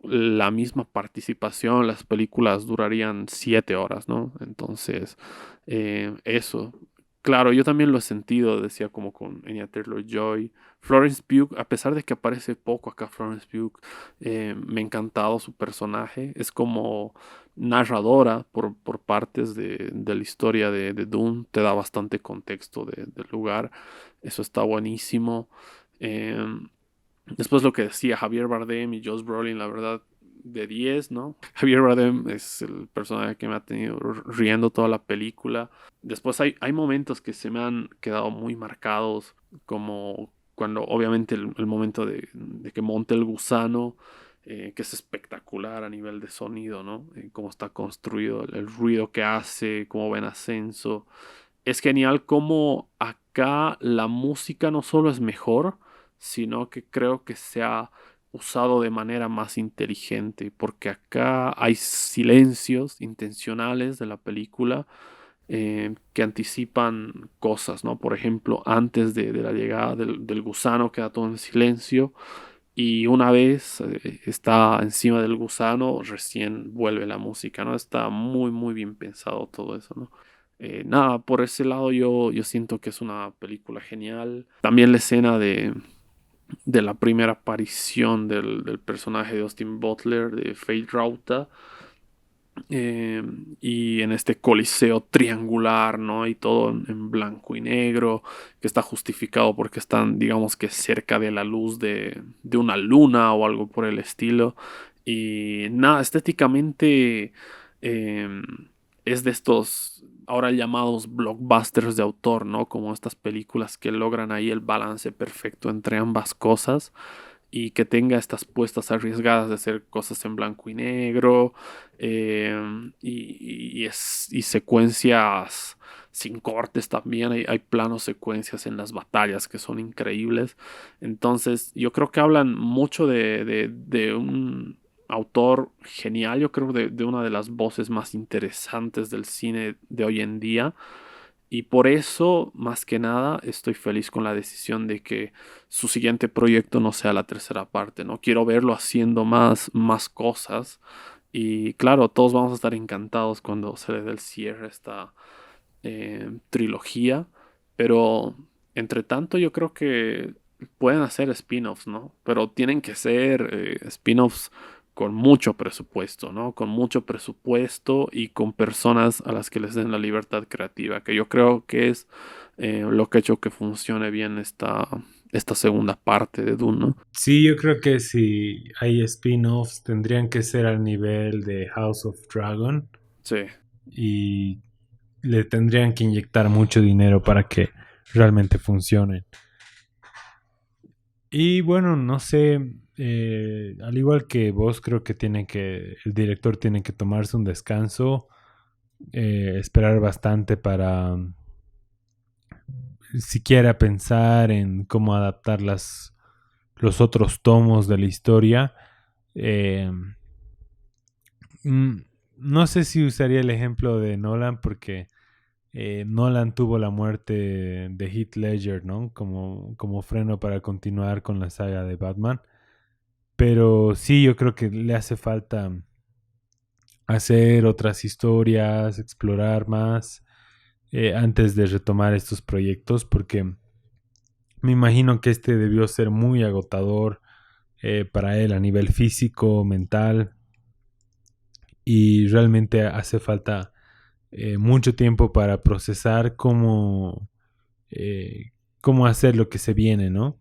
la misma participación, las películas durarían 7 horas, ¿no? Entonces, eso. Claro, yo también lo he sentido, decía como con Anya Taylor-Joy. Florence Pugh, a pesar de que aparece poco acá Florence Pugh, me ha encantado su personaje. Es como narradora por partes de la historia de Dune, te da bastante contexto del lugar. Eso está buenísimo. Em, Después lo que decía Javier Bardem y Josh Brolin, la verdad, de 10, ¿no? Javier Bardem es el personaje que me ha tenido riendo toda la película. Después hay momentos que se me han quedado muy marcados, como cuando obviamente el momento de que monte el gusano, que es espectacular a nivel de sonido, ¿no? Cómo está construido, el ruido que hace, cómo va en ascenso. Es genial cómo acá la música no solo es mejor, sino que creo que se ha usado de manera más inteligente, porque acá hay silencios intencionales de la película que anticipan cosas, ¿no? Por ejemplo, antes de la llegada del gusano queda todo en silencio y una vez está encima del gusano, recién vuelve la música, ¿no? Está muy, muy bien pensado todo eso, ¿no? Nada, por ese lado yo siento que es una película genial. También la escena de la primera aparición del personaje de Austin Butler, de Fate Rauta, eh, y en este coliseo triangular, ¿no? Y todo en blanco y negro, que está justificado porque están, digamos que cerca de la luz de una luna o algo por el estilo. Y nada, estéticamente eh, es de estos ahora llamados blockbusters de autor, ¿no? Como estas películas que logran ahí el balance perfecto entre ambas cosas y que tenga estas puestas arriesgadas de hacer cosas en blanco y negro y secuencias sin cortes también. Hay planos secuencias en las batallas que son increíbles. Entonces, yo creo que hablan mucho de un autor genial. Yo creo de una de las voces más interesantes del cine de hoy en día. Y por eso, más que nada, estoy feliz con la decisión de que su siguiente proyecto no sea la tercera parte, ¿no? Quiero verlo haciendo más cosas. Y claro, todos vamos a estar encantados cuando se le dé el cierre a trilogía, pero entre tanto yo creo que pueden hacer spin-offs, ¿no? Pero tienen que ser spin-offs con mucho presupuesto, ¿no? Con mucho presupuesto y con personas a las que les den la libertad creativa, que yo creo que es lo que ha hecho que funcione bien esta segunda parte de Dune, ¿no? Sí, yo creo que si hay spin-offs tendrían que ser al nivel de House of Dragon Sí, y le tendrían que inyectar mucho dinero para que realmente funcionen. Y bueno, no sé, al igual que vos, creo que el director tiene que tomarse un descanso, esperar bastante para siquiera pensar en cómo adaptar los otros tomos de la historia. Eh, mm, no sé si usaría el ejemplo de Nolan porque Nolan tuvo la muerte de Heath Ledger, ¿no? Como freno para continuar con la saga de Batman. Pero sí, yo creo que le hace falta hacer otras historias, explorar más antes de retomar estos proyectos, porque me imagino que este debió ser muy agotador para él a nivel físico, mental, y realmente hace falta mucho tiempo para procesar eh, cómo hacer lo que se viene, ¿no?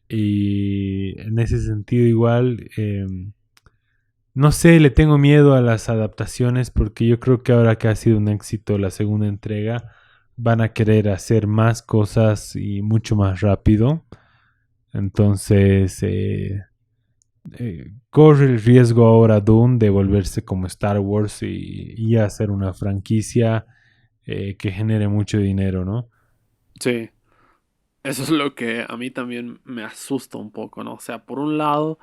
Y en ese sentido igual, no sé, le tengo miedo a las adaptaciones porque yo creo que ahora que ha sido un éxito la segunda entrega, van a querer hacer más cosas y mucho más rápido. Entonces, corre el riesgo ahora Dune de volverse como Star Wars y hacer una franquicia que genere mucho dinero, ¿no? sí. Eso es lo que a mí también me asusta un poco, ¿no? O sea, por un lado,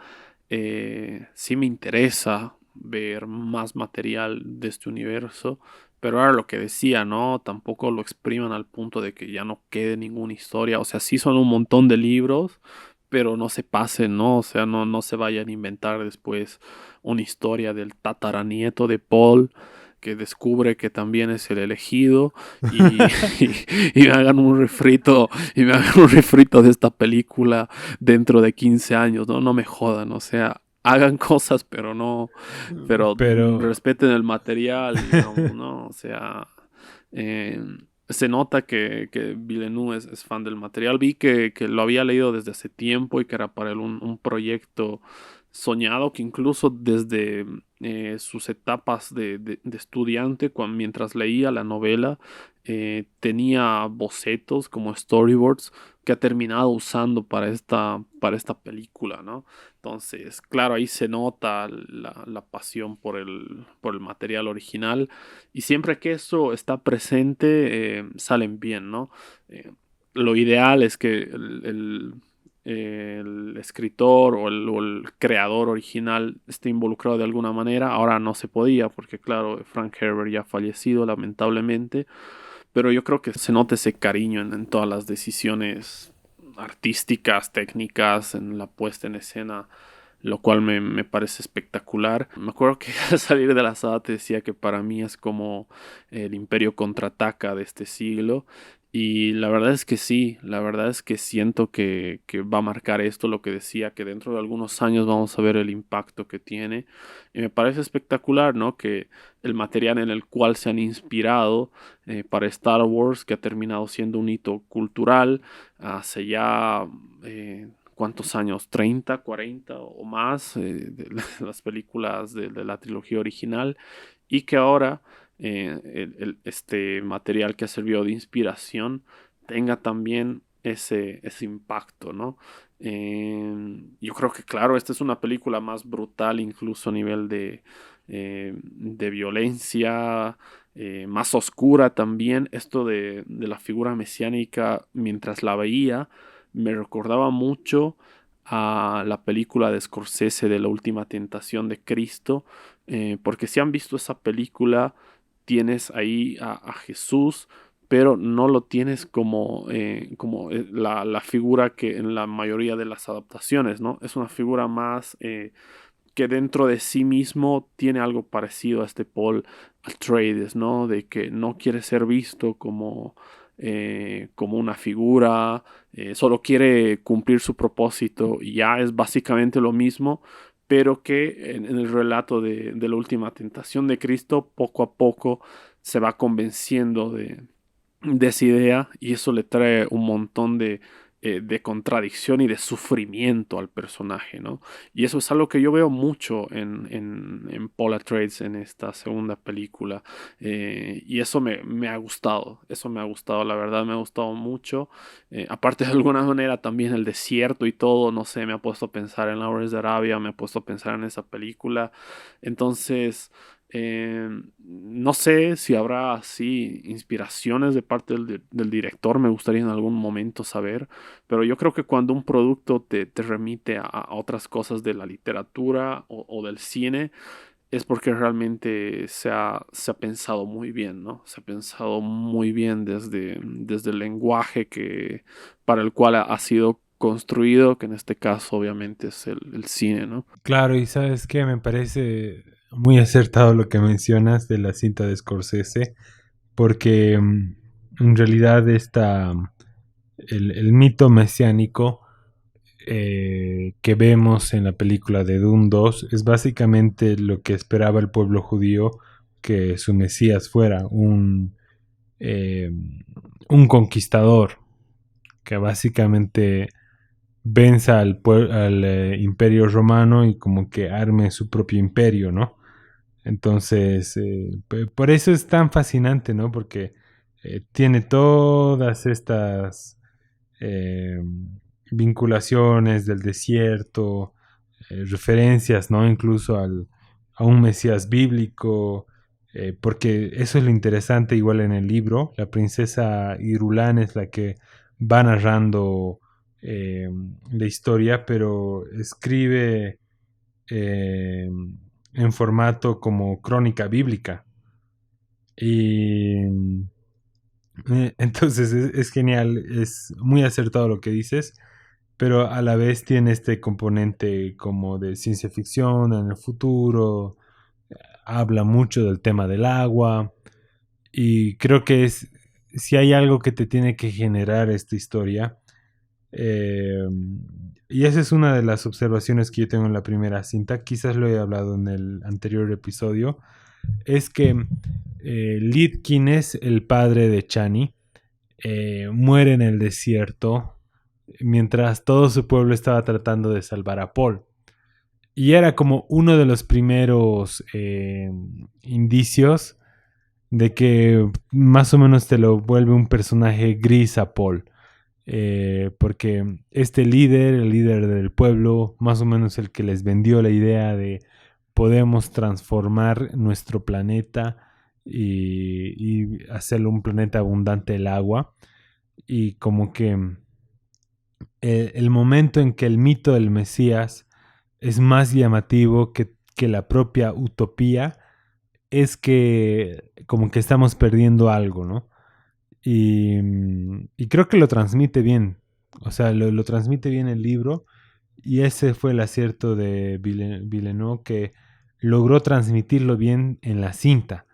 sí me interesa ver más material de este universo, pero ahora lo que decía, ¿no? Tampoco lo expriman al punto de que ya no quede ninguna historia. O sea, sí son un montón de libros, pero no se pasen, ¿no? O sea, no se vayan a inventar después una historia del tataranieto de Paul que descubre que también es el elegido y, y me hagan un refrito y me hagan un refrito de esta película dentro de 15 años, ¿no? No me jodan, o sea, hagan cosas, pero no, pero Pero respeten el material, digamos, ¿no? O sea, eh, se nota que Villeneuve es fan del material. Vi que lo había leído desde hace tiempo y que era para él un proyecto soñado, que incluso desde sus etapas de estudiante, mientras leía la novela, tenía bocetos como storyboards que ha terminado usando para esta película, ¿no? Entonces, claro, ahí se nota la pasión por el material original y siempre que eso está presente, salen bien, ¿no? Eh, lo ideal es que el escritor o el creador original esté involucrado de alguna manera. Ahora no se podía porque, claro, Frank Herbert ya ha fallecido lamentablemente, pero yo creo que se nota ese cariño en todas las decisiones artísticas, técnicas, en la puesta en escena, lo cual me parece espectacular. Me acuerdo que al salir de la sala te decía que para mí es como el Imperio contraataca de este siglo. Y la verdad es que sí, la verdad es que siento que va a marcar esto, lo que decía, que dentro de algunos años vamos a ver el impacto que tiene. Y me parece espectacular, ¿no? Que el material en el cual se han inspirado para Star Wars, que ha terminado siendo un hito cultural hace ya, ¿cuántos años? ¿30, 40 o más de las películas de la trilogía original? Y que ahora este material que ha servido de inspiración tenga también ese impacto, ¿no? Yo creo que, claro, esta es una película más brutal, incluso a nivel de violencia, más oscura también. Esto de la figura mesiánica, mientras la veía, me recordaba mucho a la película de Scorsese de La Última Tentación de Cristo, porque si han visto esa película, tienes ahí a Jesús, pero no lo tienes como la figura que en la mayoría de las adaptaciones, ¿no? Es una figura más que dentro de sí mismo tiene algo parecido a este Paul Atreides, ¿no? De que no quiere ser visto como una figura, solo quiere cumplir su propósito y ya es básicamente lo mismo, pero que en el relato de la última tentación de Cristo, poco a poco se va convenciendo de esa idea y eso le trae un montón de contradicción y de sufrimiento al personaje, ¿no? Y eso es algo que yo veo mucho en Paul Atreides en esta segunda película. Y eso me ha gustado, eso me ha gustado, la verdad me ha gustado mucho. Aparte de alguna manera también el desierto y todo, no sé, me ha puesto a pensar en Lawrence de Arabia, me ha puesto a pensar en esa película. Entonces... no sé si habrá así inspiraciones de parte del director, me gustaría en algún momento saber, pero yo creo que cuando un producto te remite a otras cosas de la literatura o del cine, es porque realmente se ha pensado muy bien, ¿no? Se ha pensado muy bien desde el lenguaje para el cual ha sido construido, que en este caso obviamente es el cine, ¿no? Claro, y sabes qué, me parece muy acertado lo que mencionas de la cinta de Scorsese, porque en realidad el mito mesiánico que vemos en la película de Dune 2 es básicamente lo que esperaba el pueblo judío que su Mesías fuera, eh, un conquistador que básicamente venza al imperio romano y como que arme su propio imperio, ¿no? Entonces, por eso es tan fascinante, ¿no? Porque tiene todas estas eh, vinculaciones del desierto, referencias, ¿no? Incluso a un Mesías bíblico, porque eso es lo interesante igual en el libro. La princesa Irulan es la que va narrando la historia, pero escribe en formato como crónica bíblica. Y entonces es genial, es muy acertado lo que dices, pero a la vez tiene este componente como de ciencia ficción en el futuro, habla mucho del tema del agua y creo que si hay algo que te tiene que generar esta historia, eh, y esa es una de las observaciones que yo tengo en la primera cinta, quizás lo he hablado en el anterior episodio, es que Litkin es el padre de Chani, muere en el desierto mientras todo su pueblo estaba tratando de salvar a Paul. Y era como uno de los primeros indicios de que más o menos te lo vuelve un personaje gris a Paul. Porque este líder, el líder del pueblo, más o menos el que les vendió la idea de podemos transformar nuestro planeta y hacerlo un planeta abundante del agua. Y como que el momento en que el mito del Mesías es más llamativo que la propia utopía, es que como que estamos perdiendo algo, ¿no? Y creo que lo transmite bien, o sea, lo transmite bien el libro y ese fue el acierto de Villeneuve que logró transmitirlo bien en la cinta.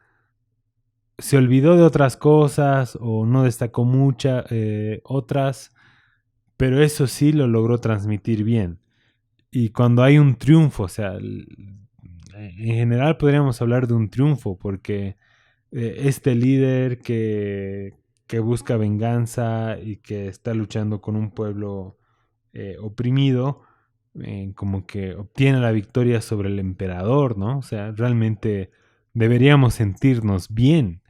Se olvidó de otras cosas o no destacó muchas otras, pero eso sí lo logró transmitir bien. Y cuando hay un triunfo, o sea, en general podríamos hablar de un triunfo, porque este líder que busca venganza y que está luchando con un pueblo oprimido, como que obtiene la victoria sobre el emperador, ¿no? O sea, realmente deberíamos sentirnos bien,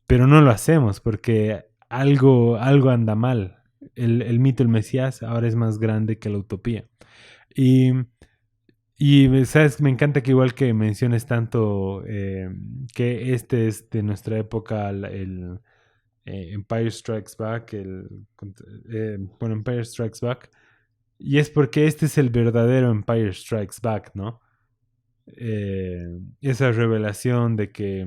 pero no lo hacemos porque algo anda mal. El mito del Mesías ahora es más grande que la utopía. Y, sabes, me encanta que igual que menciones tanto que este es de nuestra época, el Empire Strikes Back, bueno, Empire Strikes Back, y es porque este es el verdadero Empire Strikes Back, ¿no? Esa revelación de que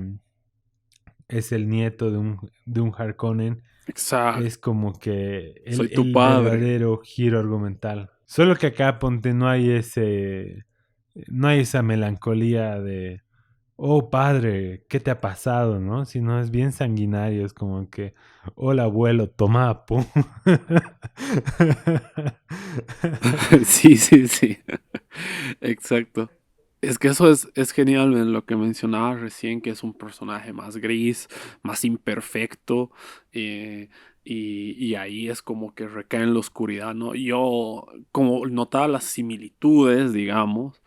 es el nieto de un Harkonnen es Exacto, como que soy tu el padre. verdadero giro argumental. Solo que acá, ponte, no hay ese. no hay esa melancolía de, oh padre, ¿qué te ha pasado? ¿No? Sino es bien sanguinario, es como que, hola abuelo, toma, pum. Sí, sí, sí. Exacto. Es que eso es genial en lo que mencionabas recién, que es un personaje más gris, más imperfecto, eh, y ahí es como que recae en la oscuridad, ¿no? Yo, como notaba las similitudes, digamos,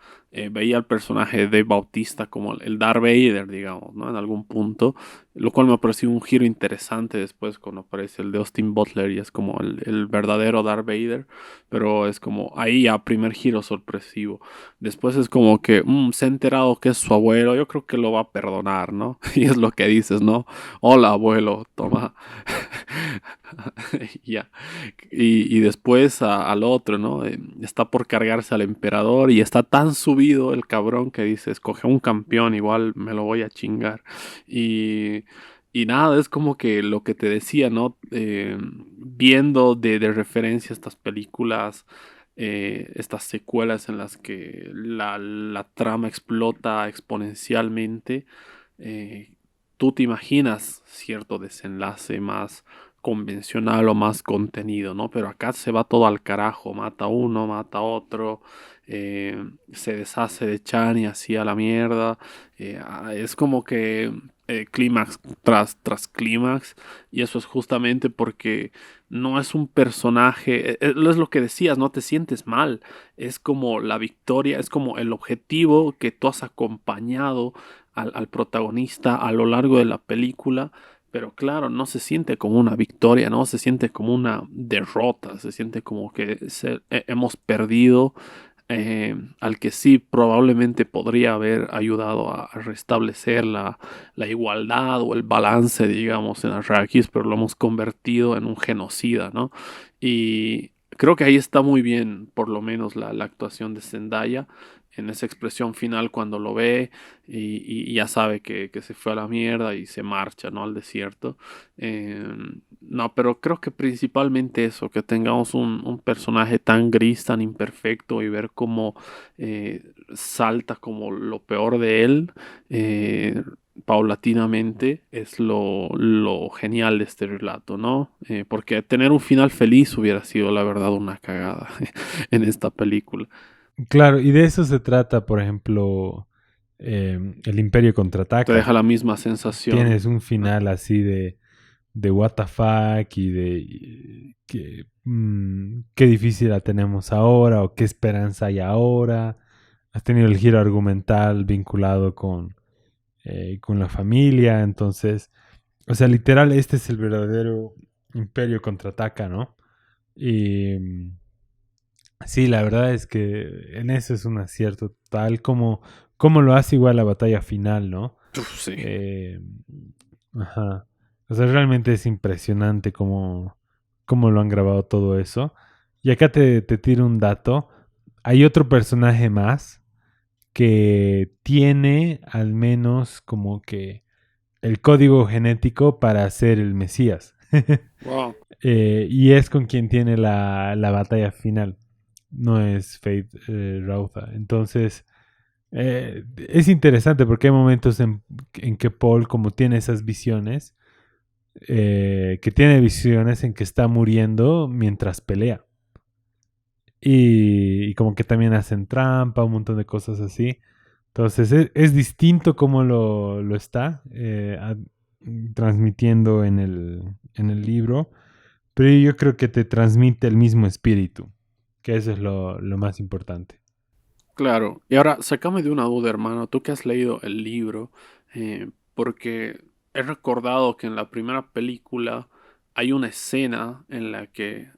veía al personaje de Dave Bautista como el Darth Vader, digamos, ¿no? En algún punto, lo cual me pareció un giro interesante después cuando aparece el de Austin Butler y es como el verdadero Darth Vader, pero es como ahí ya primer giro sorpresivo. Después es como que se ha enterado que es su abuelo, yo creo que lo va a perdonar, ¿no? Y es lo que dices, ¿no? Hola, abuelo, toma. Ya. Y después al otro, ¿no? Está por cargarse al emperador y está tan subido el cabrón que dice, escoge un campeón, igual me lo voy a chingar. Y, y nada, es como que lo que te decía, ¿no? Viendo de referencia estas películas, estas secuelas en las que la trama explota exponencialmente, eh, tú te imaginas cierto desenlace más convencional o más contenido, ¿no? Pero acá se va todo al carajo, mata a uno, mata a otro, se deshace de Chan y así a la mierda. Es como que clímax tras clímax, y eso es justamente porque no es un personaje, es lo que decías, no te sientes mal, es como la victoria, es como el objetivo que tú has acompañado al protagonista a lo largo de la película, pero claro, no se siente como una victoria, no se siente como una derrota, se siente como que hemos perdido, al que sí probablemente podría haber ayudado a restablecer la igualdad o el balance, digamos, en Arrakis, pero lo hemos convertido en un genocida, ¿no? Y creo que ahí está muy bien, por lo menos, la actuación de Zendaya, en esa expresión final cuando lo ve y ya sabe que se fue a la mierda y se marcha, ¿no? Al desierto. Eh, no, pero creo que principalmente eso, que tengamos un personaje tan gris, tan imperfecto y ver cómo salta como lo peor de él, paulatinamente, es lo genial de este relato, ¿no? Porque tener un final feliz hubiera sido, la verdad, una cagada en esta película. Claro, y de eso se trata, por ejemplo, El Imperio Te deja Contraataca. la misma sensación. Tienes un ¿No? final así de what the fuck y de que, qué difícil la tenemos ahora o qué esperanza hay ahora. Has tenido el giro argumental vinculado con la familia, entonces, o sea, literal, este es el verdadero Imperio Contraataca, ¿no? Y sí, la verdad es que en eso es un acierto, tal como lo hace igual la batalla final, ¿no? Uf, sí. Eh, ajá. O sea, realmente es impresionante cómo lo han grabado todo eso. Y acá te tiro un dato. Hay otro personaje más que tiene al menos como que el código genético para ser el Mesías. Wow. Y es con quien tiene la batalla final. No es Fate Rautha. Entonces, es interesante porque hay momentos en que Paul, como tiene esas visiones, que tiene visiones en que está muriendo mientras pelea. Y como que también hacen trampa, un montón de cosas así. Entonces es distinto cómo lo está transmitiendo en el libro, pero yo creo que te transmite el mismo espíritu, que eso es lo más importante. Claro. Y ahora, sácame de una duda, hermano. Tú que has leído el libro, porque he recordado que en la primera película hay una escena en la que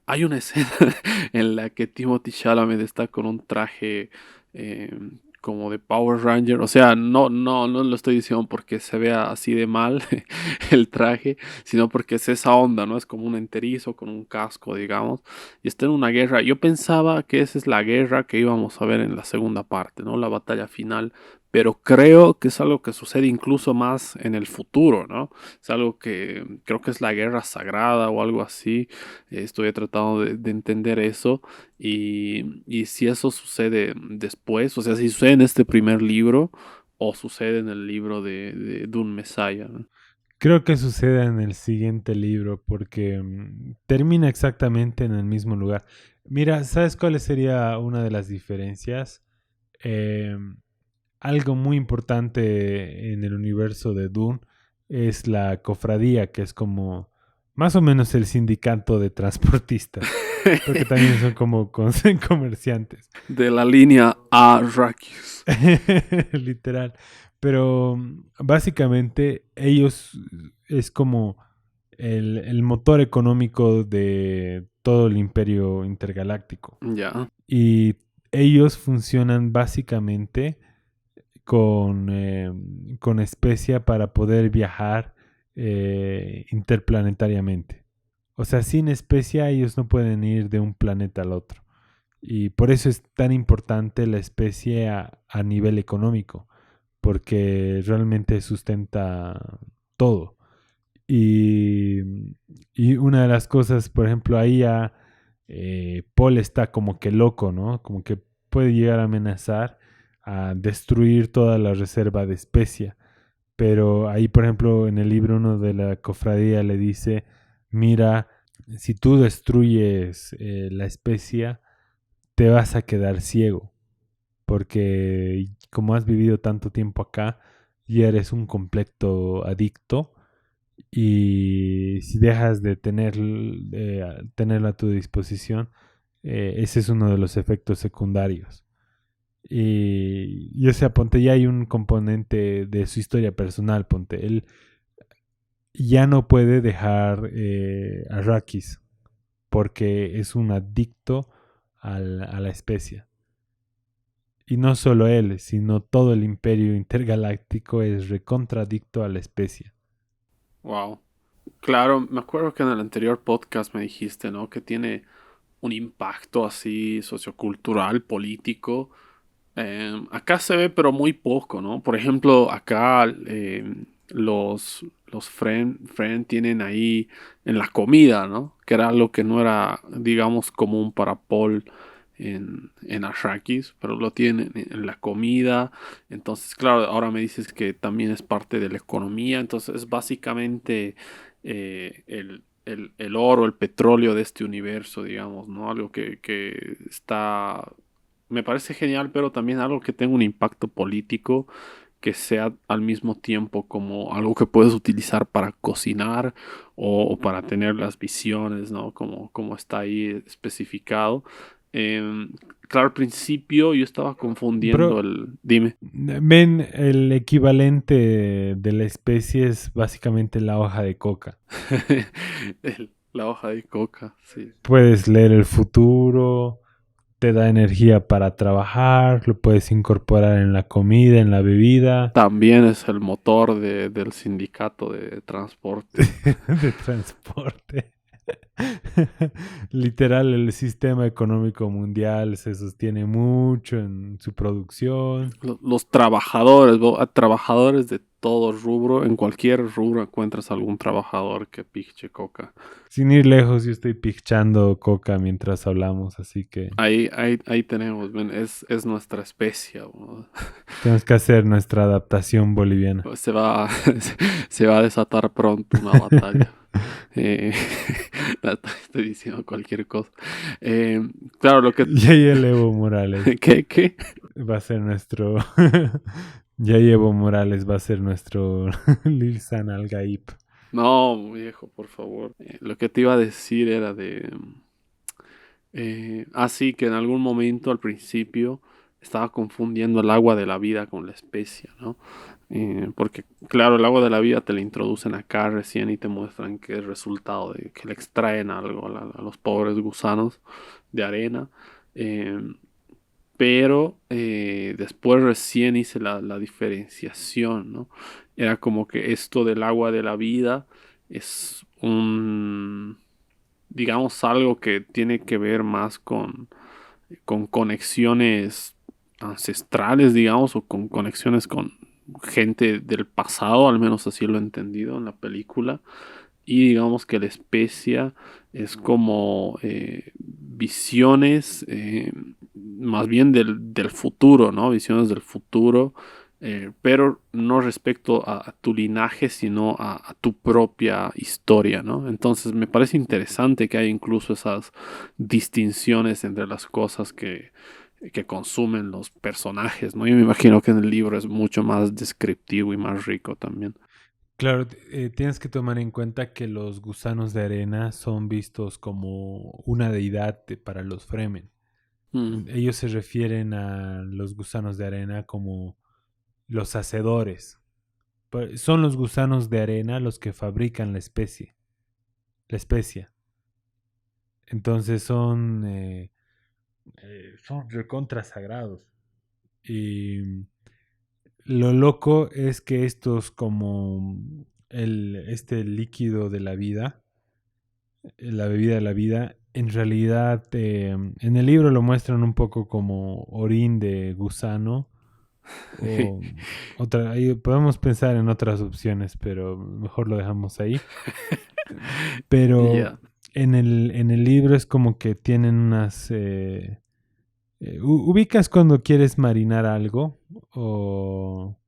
Timothy Chalamet está con un traje eh, como de Power Ranger. O sea, no lo estoy diciendo porque se vea así de mal el traje, sino porque es esa onda, ¿no? Es como un enterizo con un casco, digamos, y está en una guerra. Yo pensaba que esa es la guerra que íbamos a ver en la segunda parte, ¿no? La batalla final, pero creo que es algo que sucede incluso más en el futuro, ¿no? Es algo que creo que es la guerra sagrada o algo así. Estoy tratando de entender eso y si eso sucede después, o sea, si sucede en este primer libro o sucede en el libro de Dune Messiah, ¿no? Creo que sucede en el siguiente libro porque termina exactamente en el mismo lugar. Mira, ¿sabes cuál sería una de las diferencias? Em, Algo muy importante en el universo de Dune es la cofradía, que es como más o menos el sindicato de transportistas, porque también son como comerciantes. De la línea Arrakis. Literal. Pero básicamente ellos es como el motor económico de todo el imperio intergaláctico. Ya, Y ellos funcionan básicamente con especia para poder viajar interplanetariamente. O sea, sin especia ellos no pueden ir de un planeta al otro. Y por eso es tan importante la especie a nivel económico, porque realmente sustenta todo. Y, y una de las cosas, por ejemplo, ahí ya Paul está como que loco, ¿no? Como que puede llegar a amenazar a destruir toda la reserva de especia. Pero ahí, por ejemplo, en el libro uno de la cofradía le dice, mira, si tú destruyes la especia, te vas a quedar ciego, porque como has vivido tanto tiempo acá, ya eres un completo adicto y si dejas de tenerla a tu disposición, ese es uno de los efectos secundarios. Y o sea, ponte, ya hay un componente de su historia personal, ponte, él ya no puede dejar a Arrakis porque es un adicto a la especie. Y no solo él, sino todo el imperio intergaláctico es recontradicto a la especie. wow. Claro, me acuerdo que en el anterior podcast me dijiste, ¿no? Que tiene un impacto así sociocultural, político. Acá se ve, pero muy poco, ¿no? Por ejemplo, acá los Friend tienen ahí en la comida, ¿no? Que era algo que no era, digamos, común para Paul en Arrakis, pero lo tienen en la comida. Entonces, claro, ahora me dices que también es parte de la economía. Entonces, es básicamente el oro, el petróleo de este universo, digamos, ¿no? Algo que está me parece genial, pero también algo que tenga un impacto político, que sea al mismo tiempo como algo que puedes utilizar para cocinar o para tener las visiones, ¿no? Como está ahí especificado. Em, claro, al principio yo estaba confundiendo Bro, el... Dime. ven, el equivalente de la especie es básicamente la hoja de coca. La hoja de coca, sí. Puedes leer el futuro, te da energía para trabajar, lo puedes incorporar en la comida, en la bebida, También es el motor del sindicato de transporte. de transporte. Literal, el sistema económico mundial se sostiene mucho en su producción. Los trabajadores, a trabajadores de todo rubro, en cualquier rubro encuentras algún trabajador que piche coca. Sin ir lejos, yo estoy pichando coca mientras hablamos, así que Ahí tenemos, ven, es nuestra especie. ¿No? tenemos que hacer nuestra adaptación boliviana. Se va, se va a desatar pronto una batalla. Eh, estoy diciendo cualquier cosa. Eh, claro, lo que... Y ahí el Evo Morales ¿Qué? va a ser nuestro. Ya Evo Morales va a ser nuestro Lil San Al Gaib. No, viejo, por favor. Lo que te iba a decir era de... sí, que en algún momento al principio estaba confundiendo el agua de la vida con la especia, ¿no? Porque, claro, el agua de la vida te la introducen acá recién y te muestran que es resultado de que le extraen algo a los pobres gusanos de arena. Eh, pero después recién hice la diferenciación, ¿no? Era como que esto del agua de la vida es digamos, algo que tiene que ver más con conexiones ancestrales, digamos, o con conexiones con gente del pasado, al menos así lo he entendido en la película. Y digamos que la especia es como visiones más bien del futuro, ¿no? Visiones del futuro, pero no respecto a tu linaje, sino a tu propia historia, ¿no? Entonces me parece interesante que haya incluso esas distinciones entre las cosas que consumen los personajes, ¿no? Yo me imagino que en el libro es mucho más descriptivo y más rico también. Claro, tienes que tomar en cuenta que los gusanos de arena son vistos como una deidad para los Fremen. Mm. Ellos se refieren a los gusanos de arena como los hacedores. Son los gusanos de arena los que fabrican la especia. Entonces son recontra sagrados. Y lo loco es que estos como este líquido de la vida, la bebida de la vida, en realidad en el libro lo muestran un poco como orín de gusano o ahí podemos pensar en otras opciones, pero mejor lo dejamos ahí. Pero Ya. en el libro es como que tienen unas... ¿ubicas cuando quieres marinar algo o,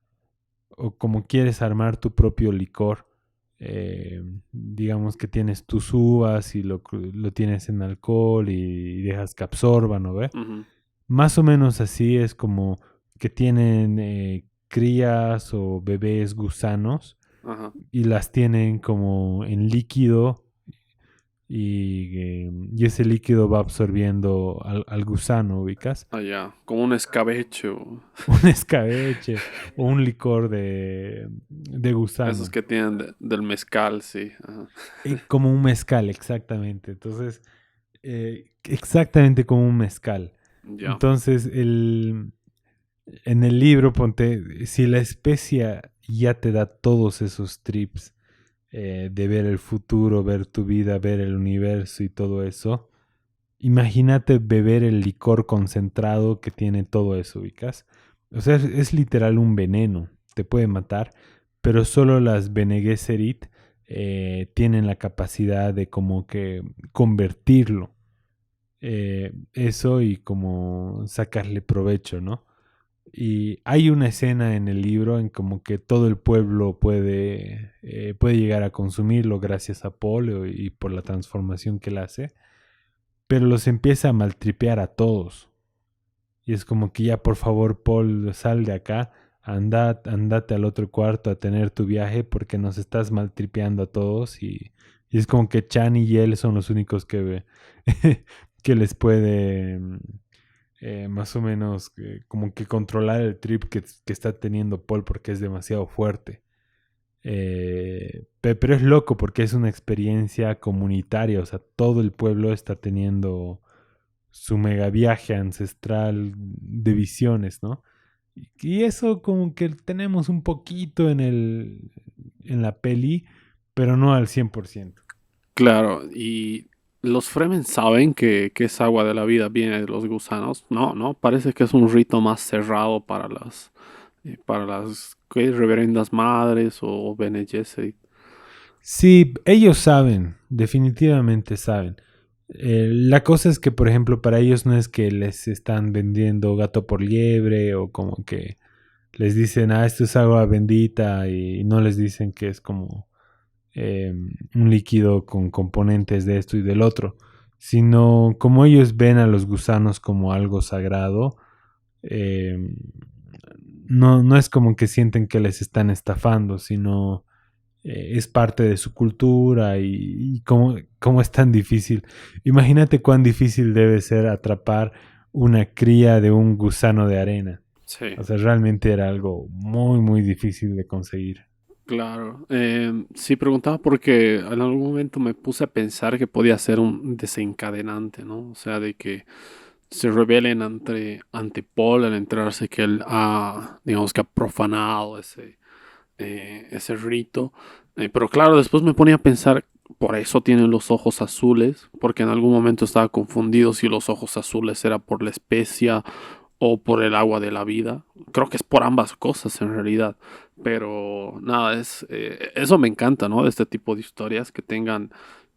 o como quieres armar tu propio licor? Digamos que tienes tus uvas y lo tienes en alcohol y dejas que absorban, ¿no ve? Ujú. Más o menos así es como que tienen crías o bebés gusanos Ajá. y las tienen como en líquido y ese líquido va absorbiendo al gusano, ¿ubicas? Allá. Como un escabecho. Un escabeche o un licor de Esos gusano. que tienen del mezcal, sí. Ajá. Como un mezcal, exactamente. Entonces, exactamente como un mezcal. Ya. Entonces, en el libro, ponte, si la especia ya te da todos esos trips de ver el futuro, ver tu vida, ver el universo y todo eso, imagínate beber el licor concentrado que tiene todo eso, ¿ubicas? O sea, es literal un veneno, te puede matar, pero solo las Bene Gesserit tienen la capacidad de como que convertirlo, eso y como sacarle provecho, ¿no? Y hay una escena en el libro en como que todo el pueblo puede llegar a consumirlo gracias a Paul y por la transformación que él hace, pero los empieza a maltripear a todos. Y es como que ya por favor Paul sal de acá, andate al otro cuarto a tener tu viaje porque nos estás maltripeando a todos y es como que Chan y él son los únicos que les puede más o menos como que controlar el trip que está teniendo Paul porque es demasiado fuerte. Pero es loco porque es una experiencia comunitaria, o sea, todo el pueblo está teniendo su mega viaje ancestral de visiones, ¿no? Y eso como que tenemos un poquito en la peli, pero no al 100%. Claro. Y los Fremen saben que esa agua de la vida viene de los gusanos. No, no. Parece que es un rito más cerrado para las ¿qué? Reverendas madres o Bene Gesserit. Sí, ellos saben, definitivamente saben. La cosa es que, por ejemplo, para ellos no es que les están vendiendo gato por liebre o como que les dicen, ah, esto es agua bendita y no les dicen que es como un líquido con componentes de esto y del otro, sino como ellos ven a los gusanos como algo sagrado, eh, no es como que sienten que les están estafando, sino es parte de su cultura y cómo es tan difícil. Imagínate cuán difícil debe ser atrapar una cría de un gusano de arena. Sí. O sea, realmente era algo muy, muy difícil de conseguir. Claro. Sí, preguntaba porque en algún momento me puse a pensar que podía ser un desencadenante, ¿no? O sea, de que se rebelen ante Paul al enterarse que él ha, digamos que ha profanado ese rito. Pero claro, después me ponía a pensar, por eso tienen los ojos azules, porque en algún momento estaba confundido si los ojos azules era por la especia o por el agua de la vida. Creo que es por ambas cosas en realidad. Pero nada, eso me encanta, ¿no? De este tipo de historias que tengan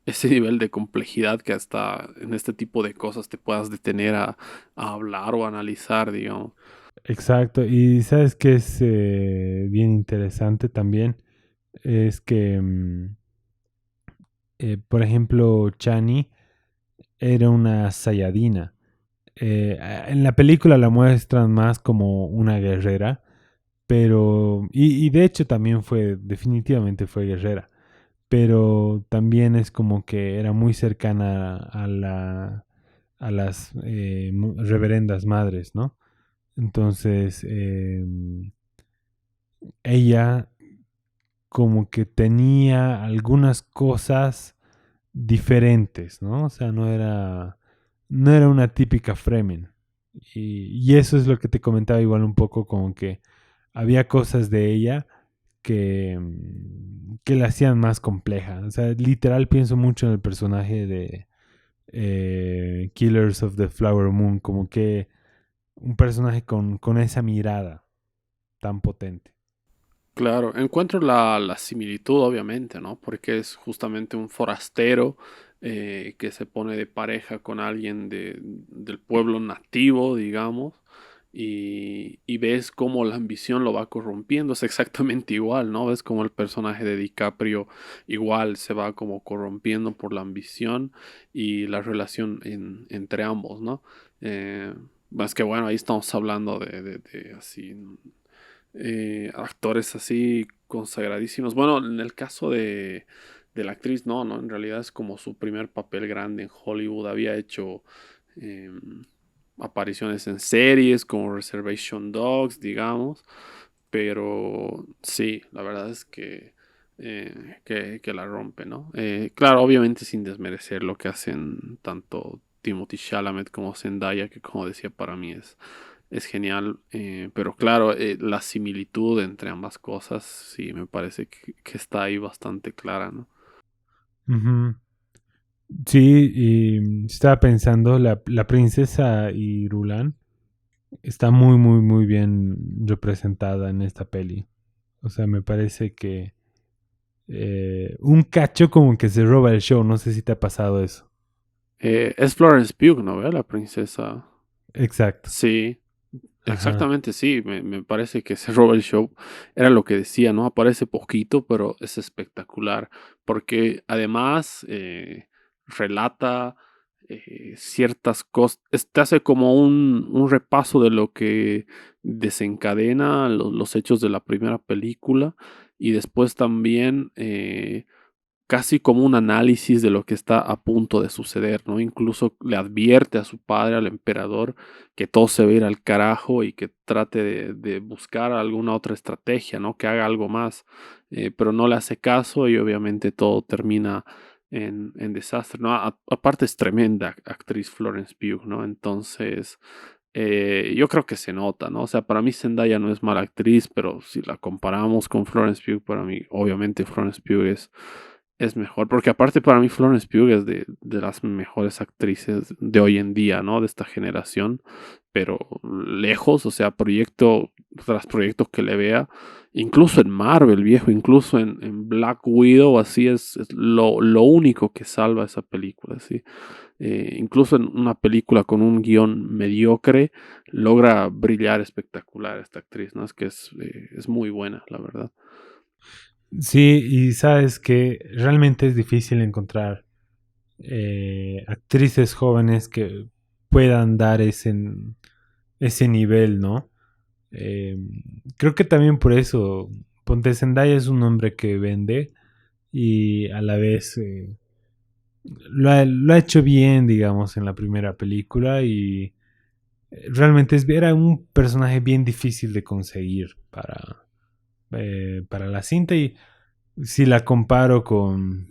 ese nivel de complejidad que hasta en este tipo de cosas te puedas detener a hablar o analizar, digamos. Exacto, y sabes que es bien interesante también, es que, por ejemplo, Chani era una Saiyadina. En la película la muestran más como una guerrera, pero, y de hecho también definitivamente fue guerrera, pero también es como que era muy cercana a las reverendas madres, ¿no? Entonces, ella como que tenía algunas cosas diferentes, ¿no? O sea, no era una típica Fremen. Y eso es lo que te comentaba igual un poco, como que había cosas de ella que la hacían más compleja. O sea, literal pienso mucho en el personaje de Killers of the Flower Moon, como que un personaje con esa mirada tan potente. Claro, encuentro la similitud, obviamente, ¿no? Porque es justamente un forastero que se pone de pareja con alguien del pueblo nativo, digamos, y ves cómo la ambición lo va corrompiendo. Es exactamente igual, ¿no? Ves cómo el personaje de DiCaprio igual se va como corrompiendo por la ambición y la relación entre ambos, ¿no? Más que bueno, ahí estamos hablando de así actores así consagradísimos. Bueno, en el caso de la actriz, no, en realidad es como su primer papel grande en Hollywood. Había hecho eh, apariciones en series como Reservation Dogs, digamos, pero sí, la verdad es que la rompe, ¿no? Claro, obviamente sin desmerecer lo que hacen tanto Timothy Chalamet como Zendaya, que como decía, para mí es genial, pero claro, la similitud entre ambas cosas sí me parece que está ahí bastante clara, ¿no? Ujú. Sí, y estaba pensando, la princesa Irulan está muy, muy, muy bien representada en esta peli. O sea, me parece que un cacho como que se roba el show. No sé si te ha pasado eso. Es Florence Pugh, ¿no? ¿Ve? La princesa. Exacto. Sí, Ajá. exactamente, sí, me parece que ese Robert Show era lo que decía, ¿no? Aparece poquito, pero es espectacular, porque además relata ciertas cosas, te hace como un repaso de lo que desencadena los hechos de la primera película y después también casi como un análisis de lo que está a punto de suceder, ¿no? Incluso le advierte a su padre, al emperador, que todo se va a ir al carajo y que trate de buscar alguna otra estrategia, ¿no? Que haga algo más, pero no le hace caso y obviamente todo termina en desastre, ¿no? Aparte es tremenda actriz Florence Pugh, ¿no? Entonces, yo creo que se nota, ¿no? O sea, para mí Zendaya no es mala actriz, pero si la comparamos con Florence Pugh, para mí, obviamente Florence Pugh es mejor, porque aparte para mí Florence Pugh es de las mejores actrices de hoy en día, ¿no? De esta generación, pero lejos, o sea, proyecto tras proyecto que le vea, incluso en Marvel, viejo, incluso en Black Widow, así es lo único que salva esa película, ¿sí? Incluso en una película con un guión mediocre, logra brillar espectacular esta actriz, ¿no? Es muy buena, la verdad. Sí, y sabes que realmente es difícil encontrar actrices jóvenes que puedan dar ese nivel, ¿no? Eh, Creo que también por eso, Ponte Zendaya es un hombre que vende y a la vez lo ha hecho bien, digamos, en la primera película y realmente era un personaje bien difícil de conseguir para la cinta y si la comparo con,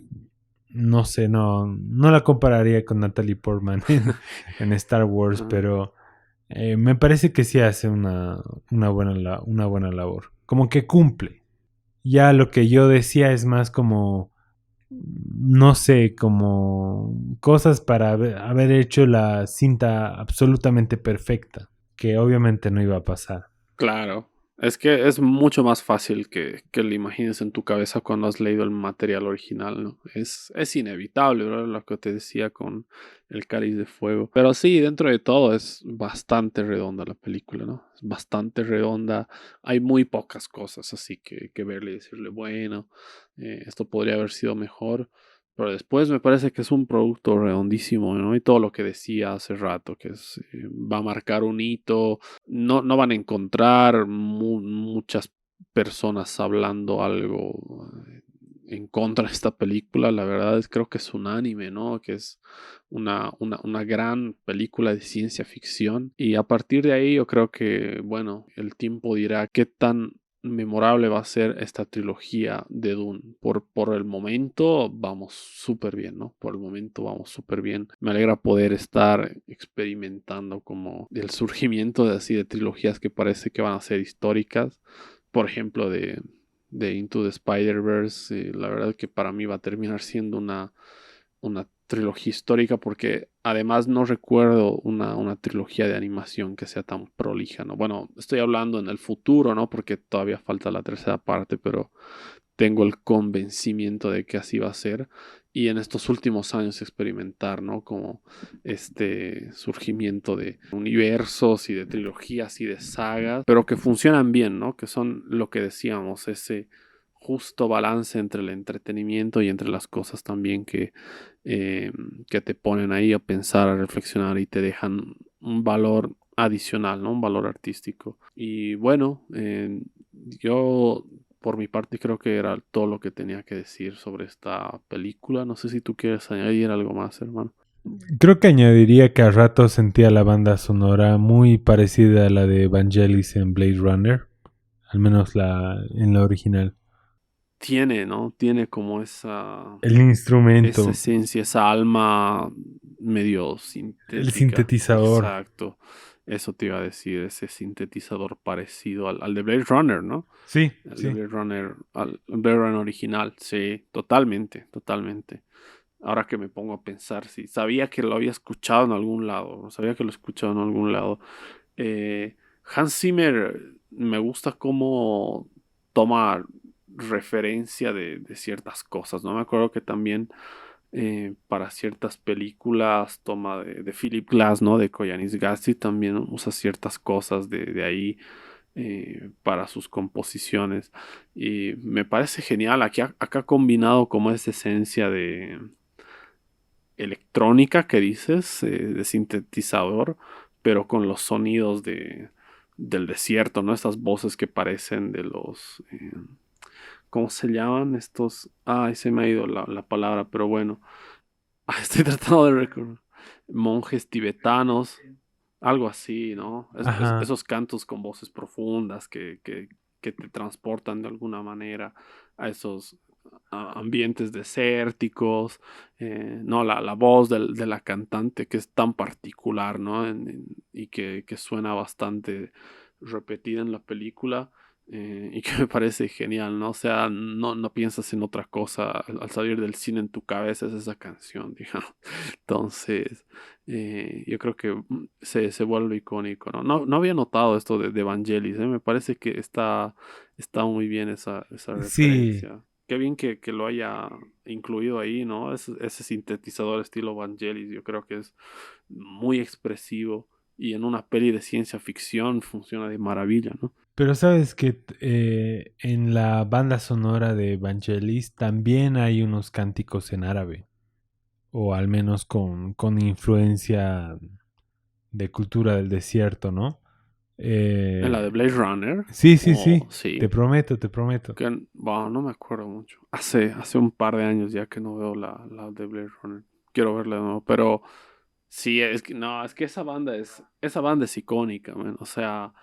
no sé, no la compararía con Natalie Portman en Star Wars, Ah, pero me parece que sí hace una buena labor. Como que cumple. Ya lo que yo decía es más como, no sé, como cosas para haber hecho la cinta absolutamente perfecta. que obviamente no iba a pasar. Claro, es que es mucho más fácil que lo imagines en tu cabeza cuando has leído el material original, ¿no? Es inevitable, ¿verdad? Lo que te decía con el Cáliz de Fuego. Pero sí, dentro de todo es bastante redonda la película, ¿no? Es bastante redonda. Hay muy pocas cosas así que verle y decirle, bueno, esto podría haber sido mejor. Pero después me parece que es un producto redondísimo, ¿no? Y todo lo que decía hace rato, que va a marcar un hito. No van a encontrar muchas personas hablando algo en contra de esta película. La verdad es creo que es unánime, ¿no? Que es una gran película de ciencia ficción. Y a partir de ahí yo creo que, bueno, el tiempo dirá qué tan memorable va a ser esta trilogía de Dune. Por el momento vamos súper bien, ¿no? Por el momento vamos súper bien. Me alegra poder estar experimentando como el surgimiento de así de trilogías que parece que van a ser históricas. Por ejemplo, de Into the Spider-Verse. La verdad que para mí va a terminar siendo una trilogía histórica porque además no recuerdo una trilogía de animación que sea tan prolija, ¿no? Bueno, estoy hablando en el futuro, ¿no? Porque todavía falta la tercera parte, pero tengo el convencimiento de que así va a ser. Y en estos últimos años experimentar, ¿no? Como este surgimiento de universos y de trilogías y de sagas, pero que funcionan bien, ¿no? Que son lo que decíamos, ese justo balance entre el entretenimiento y entre las cosas también eh, que te ponen ahí a pensar, a reflexionar y te dejan un valor adicional, ¿no? Un valor artístico. Y bueno, yo por mi parte creo que era todo lo que tenía que decir sobre esta película. No sé si tú quieres añadir algo más, hermano. Creo que añadiría que a ratos sentía la banda sonora muy parecida a la de Vangelis en Blade Runner, al menos en la original. Tiene, ¿no? Tiene como El esa instrumento, esencia, esa alma medio el sintética. sintetizador. Exacto. Eso te iba a decir, ese sintetizador parecido al de Blade Runner, ¿no? Sí, El de sí. Blade Runner, al Blade Runner original. Sí, totalmente, totalmente. Ahora que me pongo a pensar, sí, sabía que lo había escuchado en algún lado, sabía que lo he escuchado en algún lado. Eh, Hans Zimmer me gusta cómo toma referencia de ciertas cosas, ¿no? Me acuerdo que también para ciertas películas toma de Philip Glass, ¿no? De Koyaanisqatsi también usa ciertas cosas de ahí para sus composiciones. Y me parece genial. Acá combinado como esa esencia de electrónica que dices, de sintetizador, pero con los sonidos del desierto, ¿no? Estas voces que parecen de los... ¿cómo se llaman estos? Ay, se me ha ido la palabra, pero bueno. Estoy tratando de recordar. Monjes tibetanos, algo así, ¿no? Ajá. Esos cantos con voces profundas que te transportan de alguna manera a esos ambientes desérticos, ¿no? La voz de la cantante que es tan particular, ¿no? Y que suena bastante repetida en la película. Y que me parece genial, ¿no? O sea, no piensas en otra cosa al salir del cine en tu cabeza, es esa canción, digamos. Entonces, yo creo que se vuelve icónico, ¿no? No había notado esto de Vangelis, ¿eh? Me parece que está muy bien esa Sí, referencia. Qué bien que lo haya incluido ahí, ¿no? Ese sintetizador estilo Vangelis, yo creo que es muy expresivo y en una peli de ciencia ficción funciona de maravilla, ¿no? pero sabes que en la banda sonora de Vangelis también hay unos cánticos en árabe, o al menos con influencia de cultura del desierto, ¿no? En la de Eh, Blade Runner, sí, sí, o sí, te sí, prometo, te prometo. que, bueno, no me acuerdo mucho. Hace un par de años ya que no veo la de Blade Runner. Quiero verla de nuevo, pero sí, es que no, es que esa banda es icónica, man. O sea,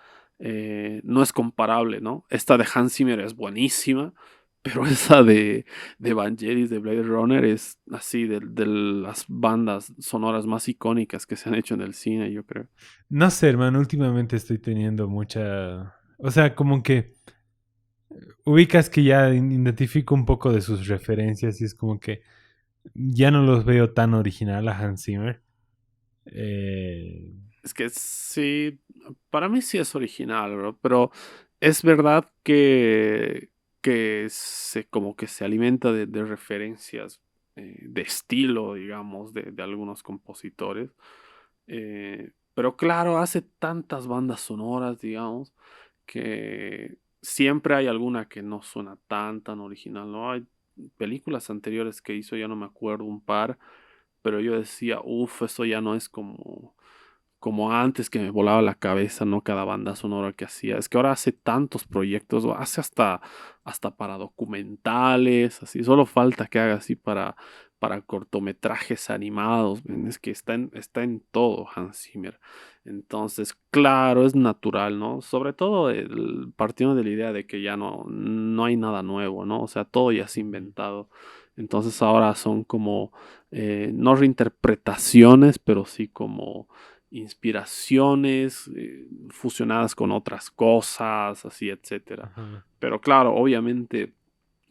no es comparable, ¿no? Esta de Hans Zimmer es buenísima, pero esa de Vangelis, de Blade Runner, es así de las bandas sonoras más icónicas que se han hecho en el cine, yo creo. No sé, hermano, últimamente estoy teniendo mucha... O sea, como que ubicas que ya identifico un poco de sus referencias y es como que ya no los veo tan original a Hans Zimmer. Eh, Es que sí, para mí sí es original, bro, pero es verdad que se como que se alimenta de referencias de estilo, digamos, de algunos compositores. Pero claro, hace tantas bandas sonoras, digamos, que siempre hay alguna que no suena tan original, ¿no? Hay películas anteriores que hizo, ya no me acuerdo, un par, pero yo decía, uff, eso ya no es como antes que me volaba la cabeza, ¿no? Cada banda sonora que hacía. Es que ahora hace tantos proyectos, o hace hasta para documentales, así. Solo falta que haga así para cortometrajes animados. ¿Ven? Es que está en todo Hans Zimmer. Entonces, claro, es natural, ¿no? Sobre todo partiendo de la idea de que ya no hay nada nuevo, ¿no? O sea, todo ya es inventado. Entonces ahora son como, no reinterpretaciones, pero sí como inspiraciones fusionadas con otras cosas, así, etcétera. Ajá. Pero claro, obviamente,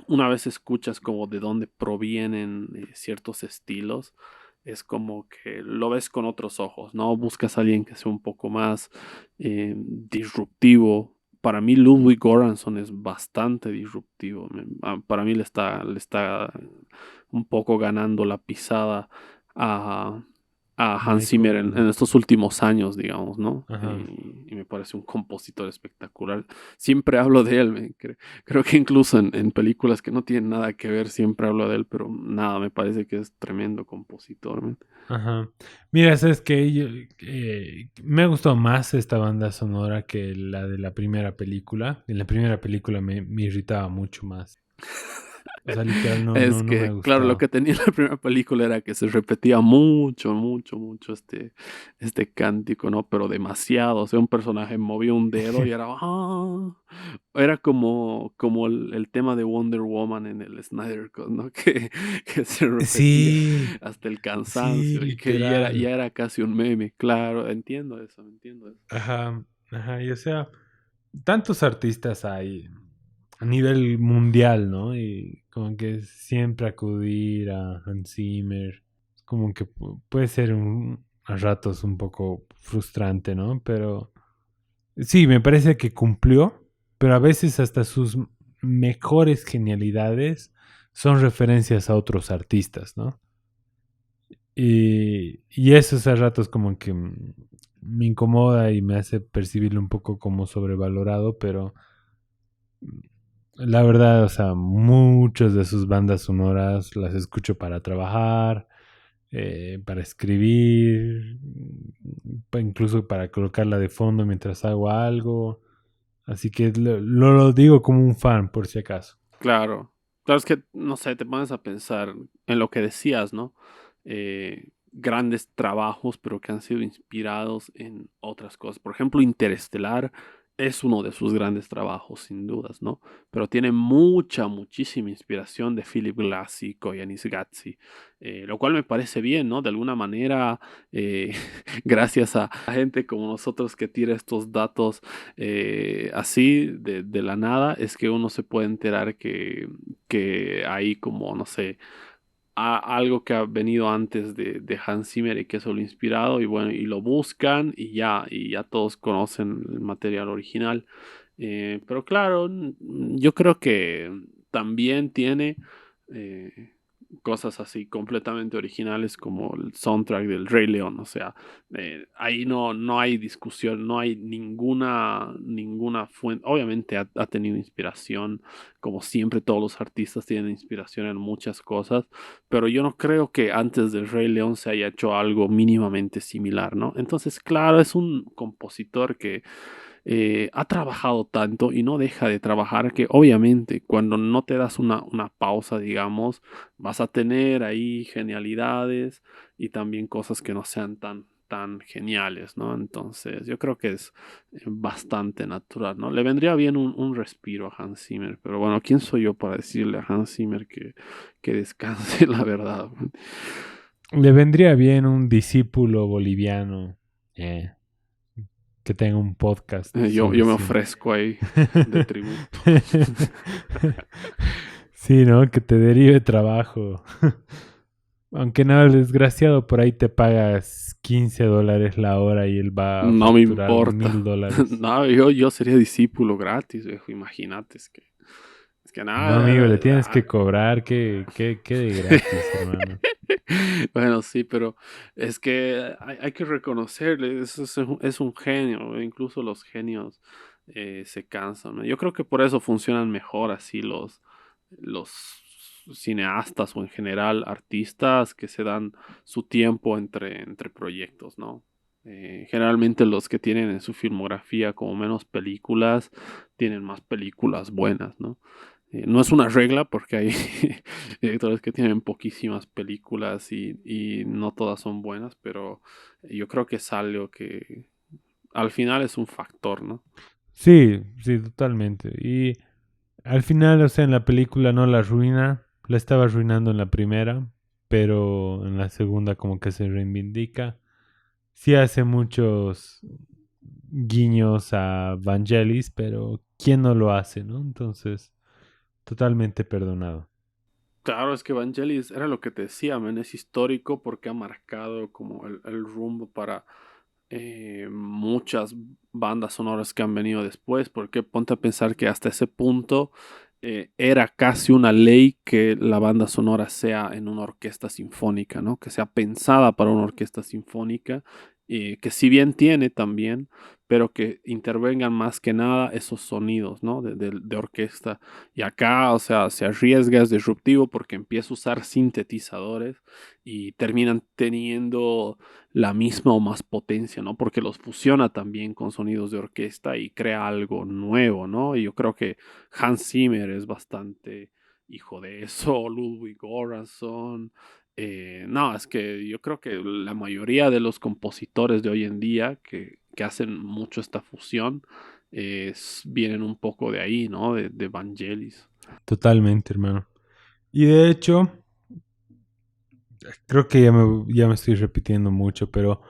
una vez escuchas como de dónde provienen ciertos estilos, es como que lo ves con otros ojos, ¿no? Buscas a alguien que sea un poco más disruptivo. Para mí, Ludwig Göransson es bastante disruptivo. Para mí le está un poco ganando la pisada a, a Hans Zimmer en Michael. estos últimos años, digamos, ¿no? Ajá. Y me parece un compositor espectacular. Siempre hablo de él, creo que incluso en películas que no tienen nada que ver, siempre hablo de él, pero nada, me parece que es tremendo compositor, man. Ajá. Mira, sabes que me gustó más esta banda sonora que la de la primera película. En la primera película me irritaba mucho más. O sea, literal Es no me ha que, claro, lo gustado. que tenía la primera película era que se repetía mucho este cántico, ¿no? Pero demasiado. O sea, un personaje movía un dedo y era. Era como el tema de Wonder Woman en el Snyder Cut, ¿no? Que se repetía Sí, hasta el sí, cansancio y que ya literal. era casi un meme. Claro, entiendo eso. Ajá, ajá. Y o sea, tantos artistas hay a nivel mundial, ¿no? Y como que siempre acudir a Hans Zimmer, como que puede ser a ratos un poco frustrante, ¿no? Pero sí, me parece que cumplió, pero a veces hasta sus mejores genialidades son referencias a otros artistas, ¿no? Y eso a ratos como que me incomoda y me hace percibirlo un poco como sobrevalorado, pero la verdad, o sea, muchas de sus bandas sonoras las escucho para trabajar, para escribir, incluso para colocarla de fondo mientras hago algo. Así que lo digo como un fan, por si acaso. Claro. Claro, es que, no sé, te pones a pensar en lo que decías, ¿no? Grandes trabajos, pero que han sido inspirados en otras cosas. Por ejemplo, Interestelar es uno de sus grandes trabajos, sin dudas, ¿no? Pero tiene muchísima inspiración de Philip Glass y Koyanis Gatsi, lo cual me parece bien, ¿no? De alguna manera, eh, gracias a gente como nosotros que tira estos datos así de la nada, es que uno se puede enterar que hay como, no sé, algo que ha venido antes de Hans Zimmer y que eso lo ha inspirado y bueno, y lo buscan y ya todos conocen el material original. Pero claro, yo creo que también tiene eh, cosas así completamente originales como el soundtrack del Rey León. O sea, ahí no hay discusión, no hay ninguna fuente. Obviamente ha tenido inspiración, como siempre todos los artistas tienen inspiración en muchas cosas, pero yo no creo que antes del Rey León se haya hecho algo mínimamente similar, ¿no? Entonces, claro, es un compositor que ha trabajado tanto y no deja de trabajar que obviamente cuando no te das una pausa, digamos, vas a tener ahí genialidades y también cosas que no sean tan geniales, ¿no? Entonces yo creo que es bastante natural, ¿no? Le vendría bien un respiro a Hans Zimmer, pero bueno, ¿quién soy yo para decirle a Hans Zimmer que descanse, la verdad? Le vendría bien un discípulo boliviano eh, que tenga un podcast Yo sobre me cine. ofrezco ahí de tributo. Sí, ¿no? Que te derive trabajo. Aunque no, el desgraciado por ahí te pagas $15 la hora y él va a No me facturar importa. $1000. No, yo sería discípulo gratis, viejo, imagínate, es que No, amigo, le tienes nada. que cobrar, que de gratis, hermano. Bueno, sí, pero es que hay que reconocerle, es un genio, incluso los genios se cansan, ¿no? Yo creo que por eso funcionan mejor así los cineastas o en general artistas que se dan su tiempo entre proyectos, ¿no? Generalmente los que tienen en su filmografía como menos películas tienen más películas buenas, ¿no? No es una regla porque hay directores que tienen poquísimas películas y no todas son buenas, pero yo creo que es algo que al final es un factor, ¿no? Sí, sí, totalmente. Y al final, o sea, en la película no la arruina, la estaba arruinando en la primera, pero en la segunda como que se reivindica. Sí hace muchos guiños a Vangelis, pero ¿quién no lo hace, no? Entonces, totalmente perdonado. Claro, es que Vangelis era lo que te decía, man, es histórico porque ha marcado como el rumbo para muchas bandas sonoras que han venido después, porque ponte a pensar que hasta ese punto era casi una ley que la banda sonora sea en una orquesta sinfónica, ¿no? Que sea pensada para una orquesta sinfónica, que si bien tiene también, pero que intervengan más que nada esos sonidos, ¿no? De orquesta. Y acá, o sea, se arriesga, es disruptivo porque empieza a usar sintetizadores y terminan teniendo la misma o más potencia, ¿no? Porque los fusiona también con sonidos de orquesta y crea algo nuevo, ¿no? Y yo creo que Hans Zimmer es bastante hijo de eso, Ludwig Göransson. No, es que yo creo que la mayoría de los compositores de hoy en día que hacen mucho esta fusión vienen un poco de ahí, ¿no? De Vangelis. Totalmente, hermano. Y de hecho, creo que ya me estoy repitiendo mucho, pero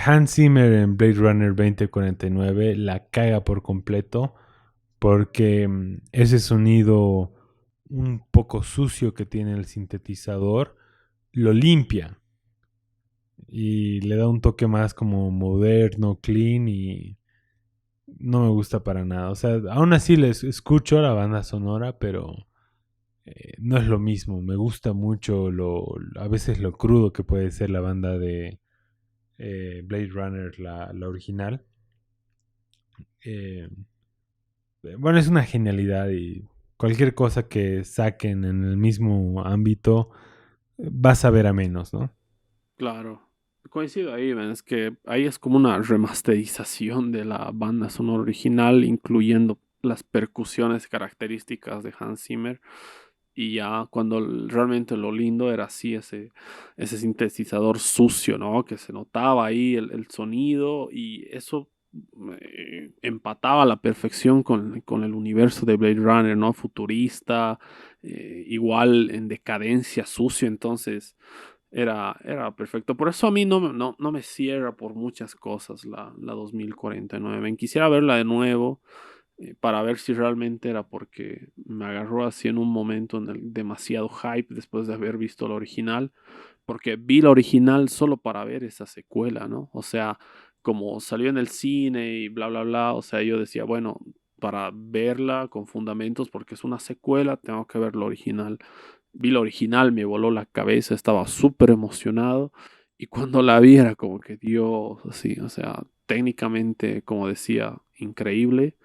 Hans Zimmer en Blade Runner 2049 la caga por completo porque ese sonido un poco sucio que tiene el sintetizador lo limpia y le da un toque más como moderno, clean y no me gusta para nada. O sea, aún así les escucho la banda sonora, pero no es lo mismo. Me gusta mucho a veces lo crudo que puede ser la banda de Blade Runner, la original. Eh, bueno, es una genialidad y cualquier cosa que saquen en el mismo ámbito vas a ver a menos, ¿no? Claro, coincido ahí, man, es que ahí es como una remasterización de la banda sonora original, incluyendo las percusiones características de Hans Zimmer. Y ya cuando realmente lo lindo era así, ese sintetizador sucio, ¿no? Que se notaba ahí el sonido y eso empataba a la perfección con el universo de Blade Runner, ¿no? Futurista, igual en decadencia, sucio, entonces era perfecto. Por eso a mí no me cierra por muchas cosas la 2049. Quisiera verla de nuevo para ver si realmente era porque me agarró así en un momento en el demasiado hype después de haber visto la original, porque vi la original solo para ver esa secuela, ¿no? O sea, como salió en el cine y bla, bla, bla, o sea, yo decía, bueno, para verla con fundamentos, porque es una secuela, tengo que ver la original. Vi la original, me voló la cabeza, estaba súper emocionado. Y cuando la vi era como que Dios, así, o sea, técnicamente, como decía, increíble,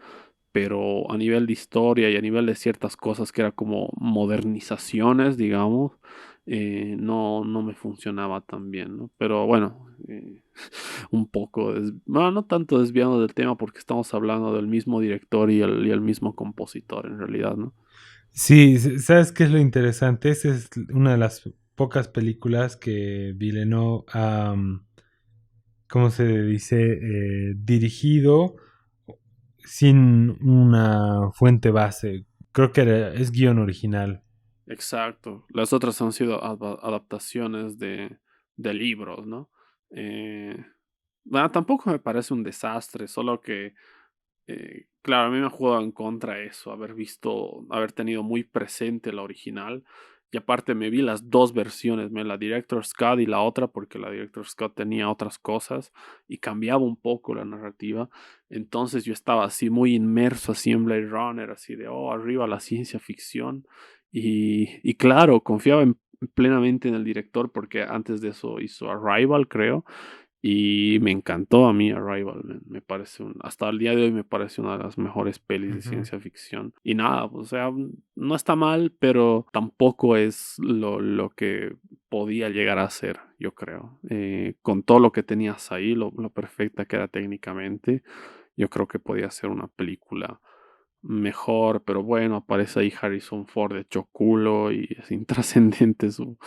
pero a nivel de historia y a nivel de ciertas cosas que era como modernizaciones, digamos, no me funcionaba tan bien, ¿no? Pero bueno, un poco, bueno, no tanto desviando del tema porque estamos hablando del mismo director y el mismo compositor en realidad, ¿no? Sí, ¿sabes qué es lo interesante? Esa es una de las pocas películas que Villeneuve ha, ¿cómo se dice? Dirigido sin una fuente base. Creo que es guión original. Exacto. Las otras han sido adaptaciones de libros, ¿no? Eh, bueno, tampoco me parece un desastre, solo que claro, a mí me ha jugado en contra eso, haber visto, haber tenido muy presente la original Y aparte me vi las dos versiones, la Director's Cut y la otra, porque la Director's Cut tenía otras cosas y cambiaba un poco la narrativa. Entonces yo estaba así muy inmerso así en Blade Runner, así de, oh, arriba la ciencia ficción. Y claro, confiaba plenamente en el director porque antes de eso hizo Arrival, creo. Y me encantó a mí Arrival, me parece hasta el día de hoy me parece una de las mejores pelis de Ujú. ciencia ficción. Y nada, o sea, no está mal, pero tampoco es lo que podía llegar a ser, yo creo. Con todo lo que tenías ahí, lo perfecta que era técnicamente, yo creo que podía ser una película mejor, pero bueno, aparece ahí Harrison Ford hecho culo y es intrascendente su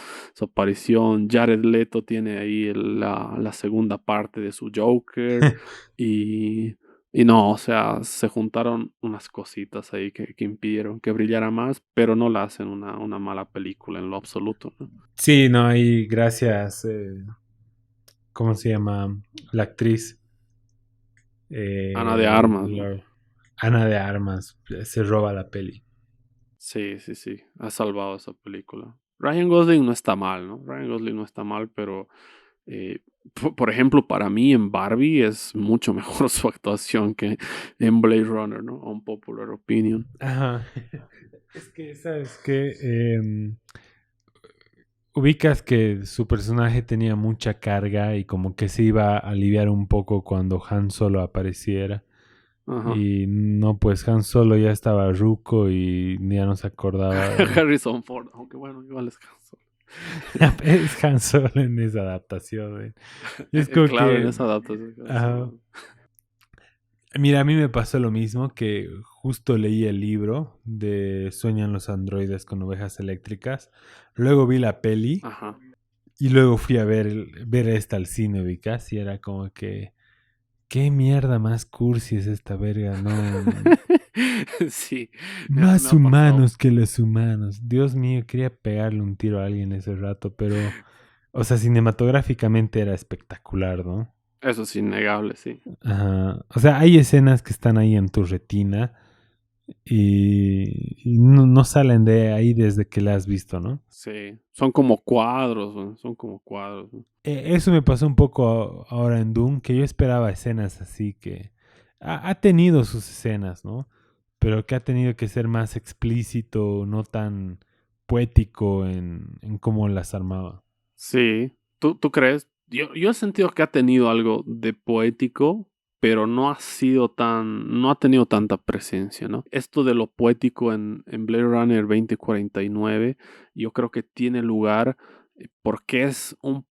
aparición. Jared Leto tiene ahí la segunda parte de su Joker y, y no, o sea, se juntaron unas cositas ahí que impidieron que brillara más, pero no la hacen una mala película en lo absoluto, ¿no? Sí, no, y gracias, ¿cómo se llama? La actriz, Ana de Armas, ¿no? Ana de Armas, se roba la peli. Sí, sí, sí, ha salvado esa película. Ryan Gosling no está mal, ¿no? Ryan Gosling no está mal, pero Eh, por ejemplo, para mí en Barbie es mucho mejor su actuación que en Blade Runner, ¿no? Un popular opinion. Ajá. Es que, ¿sabes qué? Ubicas que su personaje tenía mucha carga y como que se iba a aliviar un poco cuando Han Solo apareciera. Ajá. Y no, pues Han Solo ya estaba ruco y ya no se acordaba de... Harrison Ford, aunque bueno, igual es Han Solo. Es Han Solo en esa adaptación, güey. Y es como Claro, en que... esa adaptación de Han ah, Solo. mira, a mí me pasó lo mismo que justo leí el libro de Sueñan los androides con ovejas eléctricas. Luego vi la peli Ajá. y luego fui a ver esta al cine, ubicas, y era como que... ¿Qué mierda más cursi es esta verga? No. Sí, me Más ha pasado. humanos que los humanos. Dios mío, quería pegarle un tiro a alguien ese rato, pero, o sea, cinematográficamente era espectacular, ¿no? Eso es innegable, sí. Ajá. O sea, hay escenas que están ahí en tu retina y no salen de ahí desde que la has visto, ¿no? Sí. Son como cuadros, ¿no? Son como cuadros, ¿no? Eso me pasó un poco ahora en Doom, que yo esperaba escenas así que... Ha tenido sus escenas, ¿no? Pero que ha tenido que ser más explícito, no tan poético en cómo las armaba. Sí, ¿tú crees? Yo he sentido que ha tenido algo de poético, pero no ha sido no ha tenido tanta presencia, ¿no? Esto de lo poético en Blade Runner 2049, yo creo que tiene lugar porque es un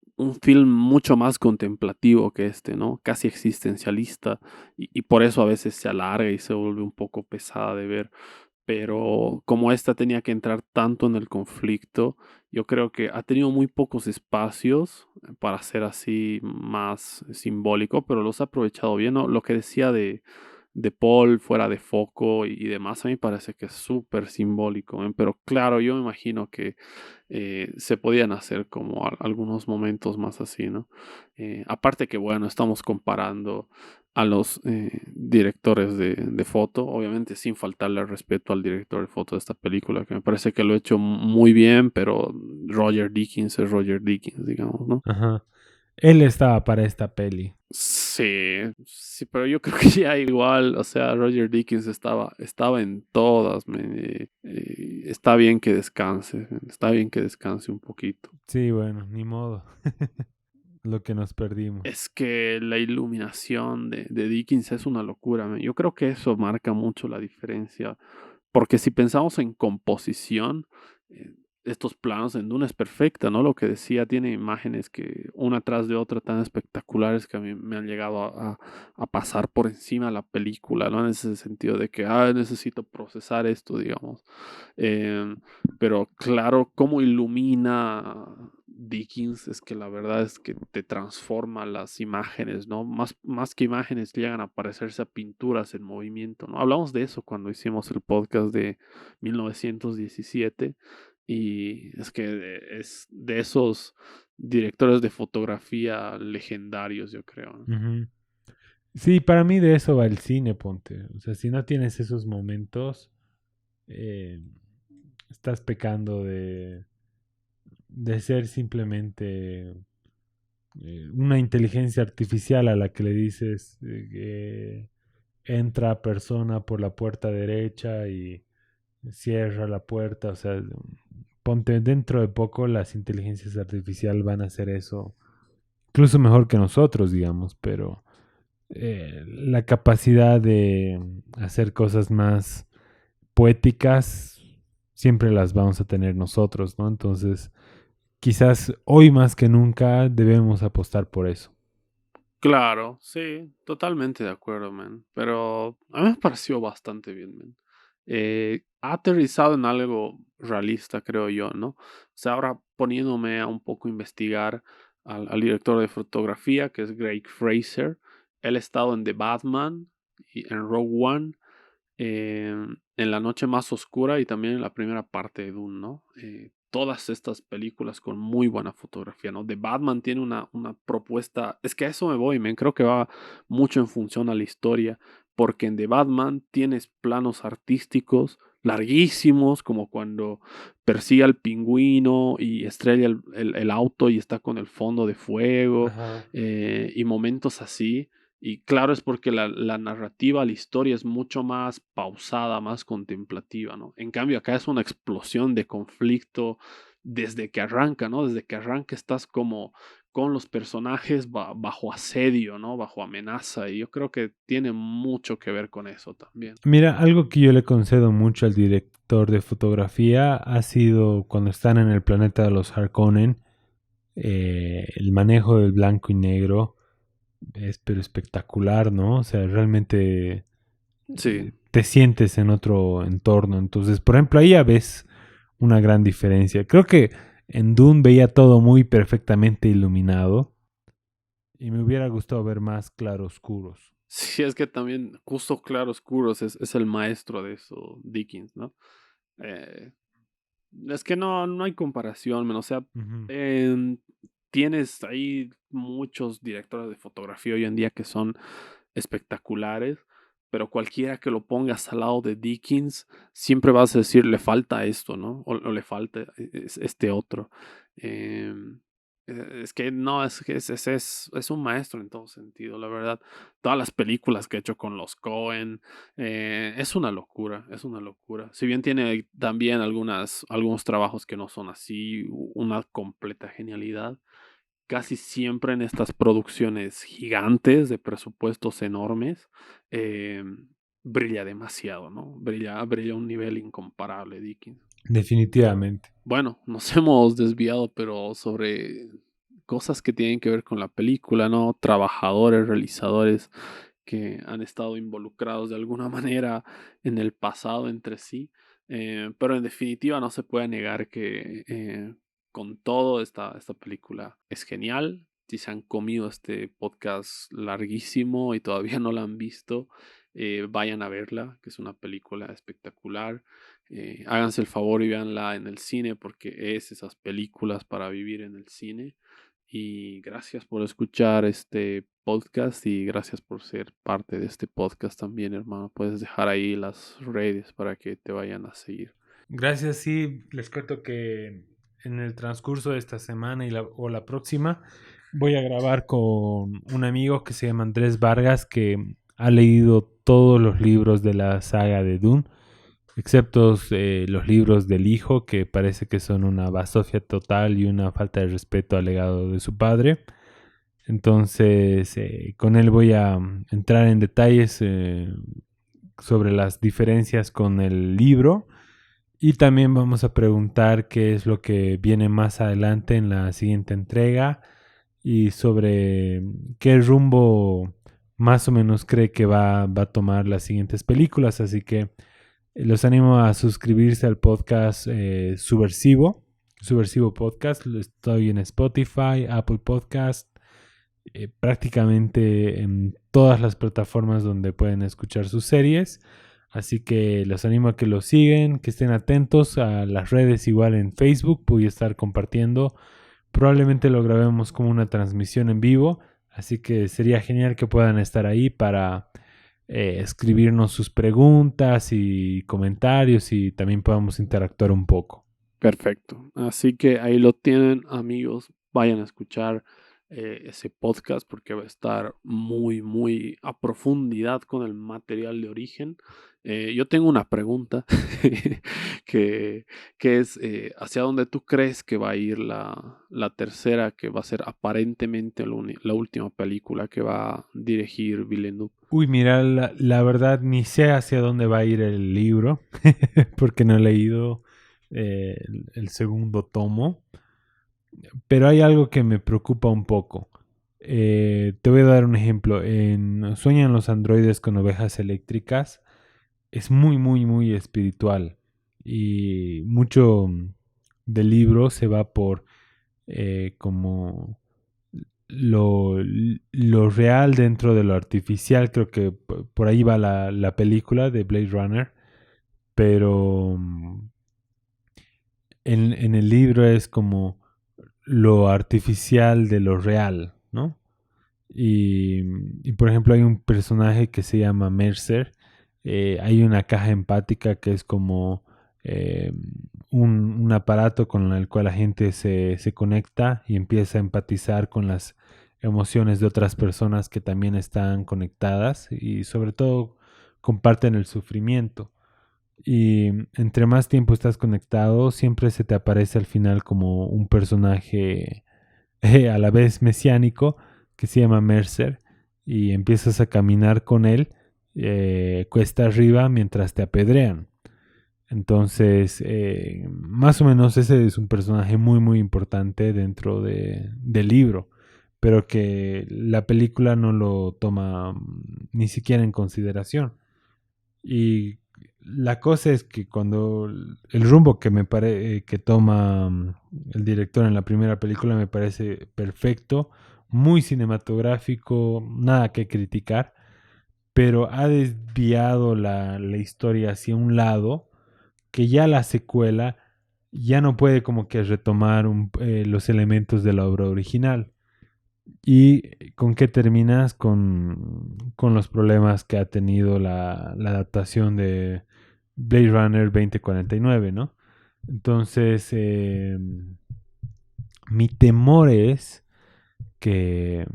film mucho más contemplativo que este, ¿no? Casi existencialista, y por eso a veces se alarga y se vuelve un poco pesada de ver, pero como esta tenía que entrar tanto en el conflicto, yo creo que ha tenido muy pocos espacios para ser así más simbólico, pero los ha aprovechado bien, ¿no? Lo que decía de Paul fuera de foco y demás, a mí parece que es súper simbólico, ¿eh? Pero claro, yo me imagino que se podían hacer como algunos momentos más así, ¿no? Aparte que, bueno, estamos comparando a los directores de foto, obviamente sin faltarle el respeto al director de foto de esta película, que me parece que lo ha hecho muy bien, pero Roger Deakins es Roger Deakins, digamos, ¿no? Ajá. Él estaba para esta peli. Sí, sí, pero yo creo que ya igual, o sea, Roger Deakins estaba en todas, está bien que descanse, está bien que descanse un poquito. Sí, bueno, ni modo. Lo que nos perdimos. Es que la iluminación de Dickens es una locura. Yo creo que eso marca mucho la diferencia. Porque si pensamos en composición, eh, estos planos en Duna es perfecta, ¿no? Lo que decía, tiene imágenes que una tras de otra tan espectaculares que a mí me han llegado a pasar por encima de la película, ¿no? En ese sentido de que, necesito procesar esto, digamos. Em, pero claro, cómo ilumina Dickens es que la verdad es que te transforma las imágenes, ¿no? Más que imágenes llegan a parecerse a pinturas en movimiento, ¿no? Hablamos de eso cuando hicimos el podcast de 1917 y es que es de esos directores de fotografía legendarios, yo creo, ¿no? Ujú. Sí, para mí de eso va el cine, ponte. O sea, si no tienes esos momentos, eh, estás pecando de... de ser simplemente una inteligencia artificial a la que le dices que entra persona por la puerta derecha y cierra la puerta. O sea, ponte dentro de poco las inteligencias artificiales van a hacer eso incluso mejor que nosotros, digamos, pero la capacidad de hacer cosas más poéticas siempre las vamos a tener nosotros, ¿no? Entonces, quizás hoy más que nunca debemos apostar por eso. Claro, sí, totalmente de acuerdo, man. Pero a mí me pareció bastante bien, man. Ha aterrizado en algo realista, creo yo, ¿no? O sea, ahora poniéndome a un poco investigar al director de fotografía, que es Greg Fraser. Él ha estado en The Batman y en Rogue One, en La Noche Más Oscura y también en la primera parte de Dune, ¿no? Todas estas películas con muy buena fotografía, ¿no? The Batman tiene una propuesta, es que a eso me voy, men, creo que va mucho en función a la historia, porque en The Batman tienes planos artísticos larguísimos, como cuando persigue al pingüino y estrella el auto y está con el fondo de fuego, Ajá. y momentos así. Y claro, es porque la narrativa, la historia es mucho más pausada, más contemplativa, ¿no? En cambio, acá es una explosión de conflicto desde que arranca, ¿no? Desde que arranca estás como con los personajes bajo asedio, ¿no? Bajo amenaza. Y yo creo que tiene mucho que ver con eso también. Mira, algo que yo le concedo mucho al director de fotografía ha sido cuando están en el planeta de los Harkonnen, el manejo del blanco y negro es pero espectacular, ¿no? O sea, realmente Sí. te sientes en otro entorno. Entonces, por ejemplo, ahí ya ves una gran diferencia. Creo que en Dune veía todo muy perfectamente iluminado y me hubiera gustado ver más claroscuros. Sí, es que también justo claroscuros es el maestro de eso, Dickens, ¿no? Eh, Es que no hay comparación, men. O sea, Ujú. em, tienes ahí muchos directores de fotografía hoy en día que son espectaculares, pero cualquiera que lo pongas al lado de Dickens, siempre vas a decir, le falta esto, ¿no? O le falta este otro. Em, es que no, es que es un maestro en todo sentido, la verdad. Todas las películas que ha hecho con los Cohen, es una locura, es una locura. Si bien tiene también algunos trabajos que no son así, una completa genialidad, casi siempre en estas producciones gigantes de presupuestos enormes, eh, brilla demasiado, ¿no? Brilla a un nivel incomparable, Dickens. Definitivamente. Bueno, nos hemos desviado, pero sobre cosas que tienen que ver con la película, ¿no? Trabajadores, realizadores que han estado involucrados de alguna manera en el pasado entre sí. Pero en definitiva no se puede negar que con todo esta película es genial. Si se han comido este podcast larguísimo y todavía no la han visto, vayan a verla, que es una película espectacular. Háganse el favor y véanla en el cine porque es esas películas para vivir en el cine. Y gracias por escuchar este podcast y gracias por ser parte de este podcast también, hermano. Puedes dejar ahí las redes para que te vayan a seguir. Gracias, sí, les cuento que en el transcurso de esta semana o la próxima voy a grabar con un amigo que se llama Andrés Vargas, que ha leído todos los libros de la saga de Dune, excepto los libros del hijo, que parece que son una basofia total y una falta de respeto al legado de su padre. Entonces, con él voy a entrar en detalles sobre las diferencias con el libro y también vamos a preguntar qué es lo que viene más adelante en la siguiente entrega y sobre qué rumbo más o menos cree que va a tomar las siguientes películas. Así que los animo a suscribirse al podcast Subversivo Podcast. Estoy en Spotify, Apple Podcast, prácticamente en todas las plataformas donde pueden escuchar sus series. Así que los animo a que lo siguen, que estén atentos a las redes, igual en Facebook voy a estar compartiendo. Probablemente lo grabemos como una transmisión en vivo, así que sería genial que puedan estar ahí para escribirnos sus preguntas y comentarios y también podamos interactuar un poco. Perfecto. Así que ahí lo tienen, amigos. Vayan a escuchar ese podcast porque va a estar muy, muy a profundidad con el material de origen. Yo tengo una pregunta que, que es ¿hacia dónde tú crees que va a ir la tercera, que va a ser aparentemente la última película que va a dirigir Villeneuve? Uy, mira, la verdad ni sé hacia dónde va a ir el libro, porque no he leído el segundo tomo, pero hay algo que me preocupa un poco. Te voy a dar un ejemplo. En Sueñan los androides con ovejas eléctricas es muy, muy, muy espiritual y mucho del libro se va por como lo real dentro de lo artificial. Creo que por ahí va la película de Blade Runner, pero en el libro es como lo artificial de lo real, ¿no? Y, y por ejemplo hay un personaje que se llama Mercer. Hay una caja empática que es como eh, un aparato con el cual la gente se conecta y empieza a empatizar con las emociones de otras personas que también están conectadas y sobre todo comparten el sufrimiento. Y entre más tiempo estás conectado, siempre se te aparece al final como un personaje a la vez mesiánico que se llama Mercer y empiezas a caminar con él cuesta arriba mientras te apedrean. Entonces, más o menos ese es un personaje muy muy importante dentro del libro, pero que la película no lo toma ni siquiera en consideración. Y la cosa es que cuando el rumbo que toma el director en la primera película me parece perfecto, muy cinematográfico, nada que criticar, pero ha desviado la historia hacia un lado que ya la secuela ya no puede como que retomar los elementos de la obra original. ¿Y con qué terminas? Con los problemas que ha tenido la adaptación de Blade Runner 2049, ¿no? Entonces, mi temor es que,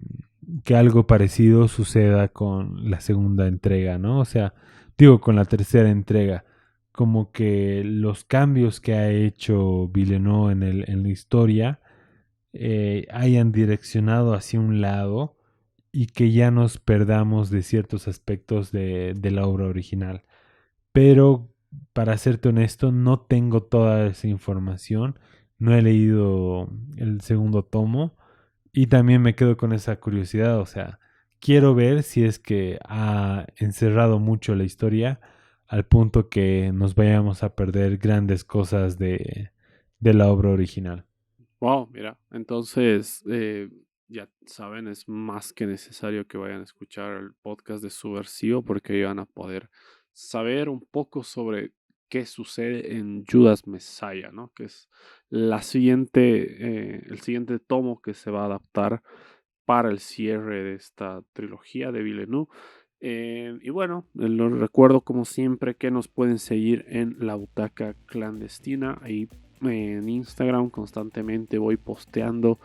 que algo parecido suceda con la segunda entrega, ¿no? O sea, digo, con la tercera entrega, como que los cambios que ha hecho Villeneuve en la historia hayan direccionado hacia un lado y que ya nos perdamos de ciertos aspectos de la obra original. Pero, para serte honesto, no tengo toda esa información, no he leído el segundo tomo y también me quedo con esa curiosidad, o sea, quiero ver si es que ha encerrado mucho la historia al punto que nos vayamos a perder grandes cosas de la obra original. Wow, mira, entonces ya saben, es más que necesario que vayan a escuchar el podcast de Subversivo porque ahí van a poder saber un poco sobre qué sucede en Judas Messiah, ¿no? Que es el siguiente tomo que se va a adaptar para el cierre de esta trilogía de Villeneuve. Y bueno, les recuerdo como siempre que nos pueden seguir en La Butaca Clandestina. Ahí en Instagram constantemente voy posteando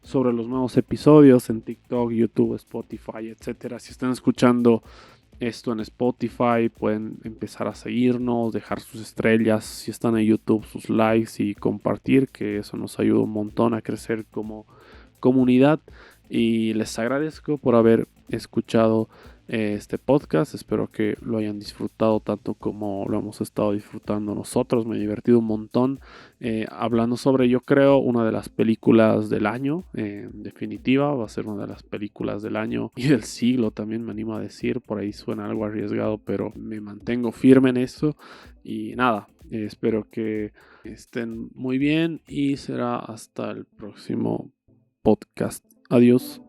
sobre los nuevos episodios en TikTok, YouTube, Spotify, etcétera. Si están escuchando esto en Spotify, pueden empezar a seguirnos, dejar sus estrellas, si están en YouTube, sus likes y compartir, que eso nos ayuda un montón a crecer como comunidad. Y les agradezco por haber escuchado este podcast. Espero que lo hayan disfrutado tanto como lo hemos estado disfrutando nosotros. Me he divertido un montón hablando sobre, yo creo, una de las películas del año. En definitiva, va a ser una de las películas del año y del siglo también, me animo a decir. Por ahí suena algo arriesgado, pero me mantengo firme en eso. Y nada, espero que estén muy bien y será hasta el próximo podcast. Adiós.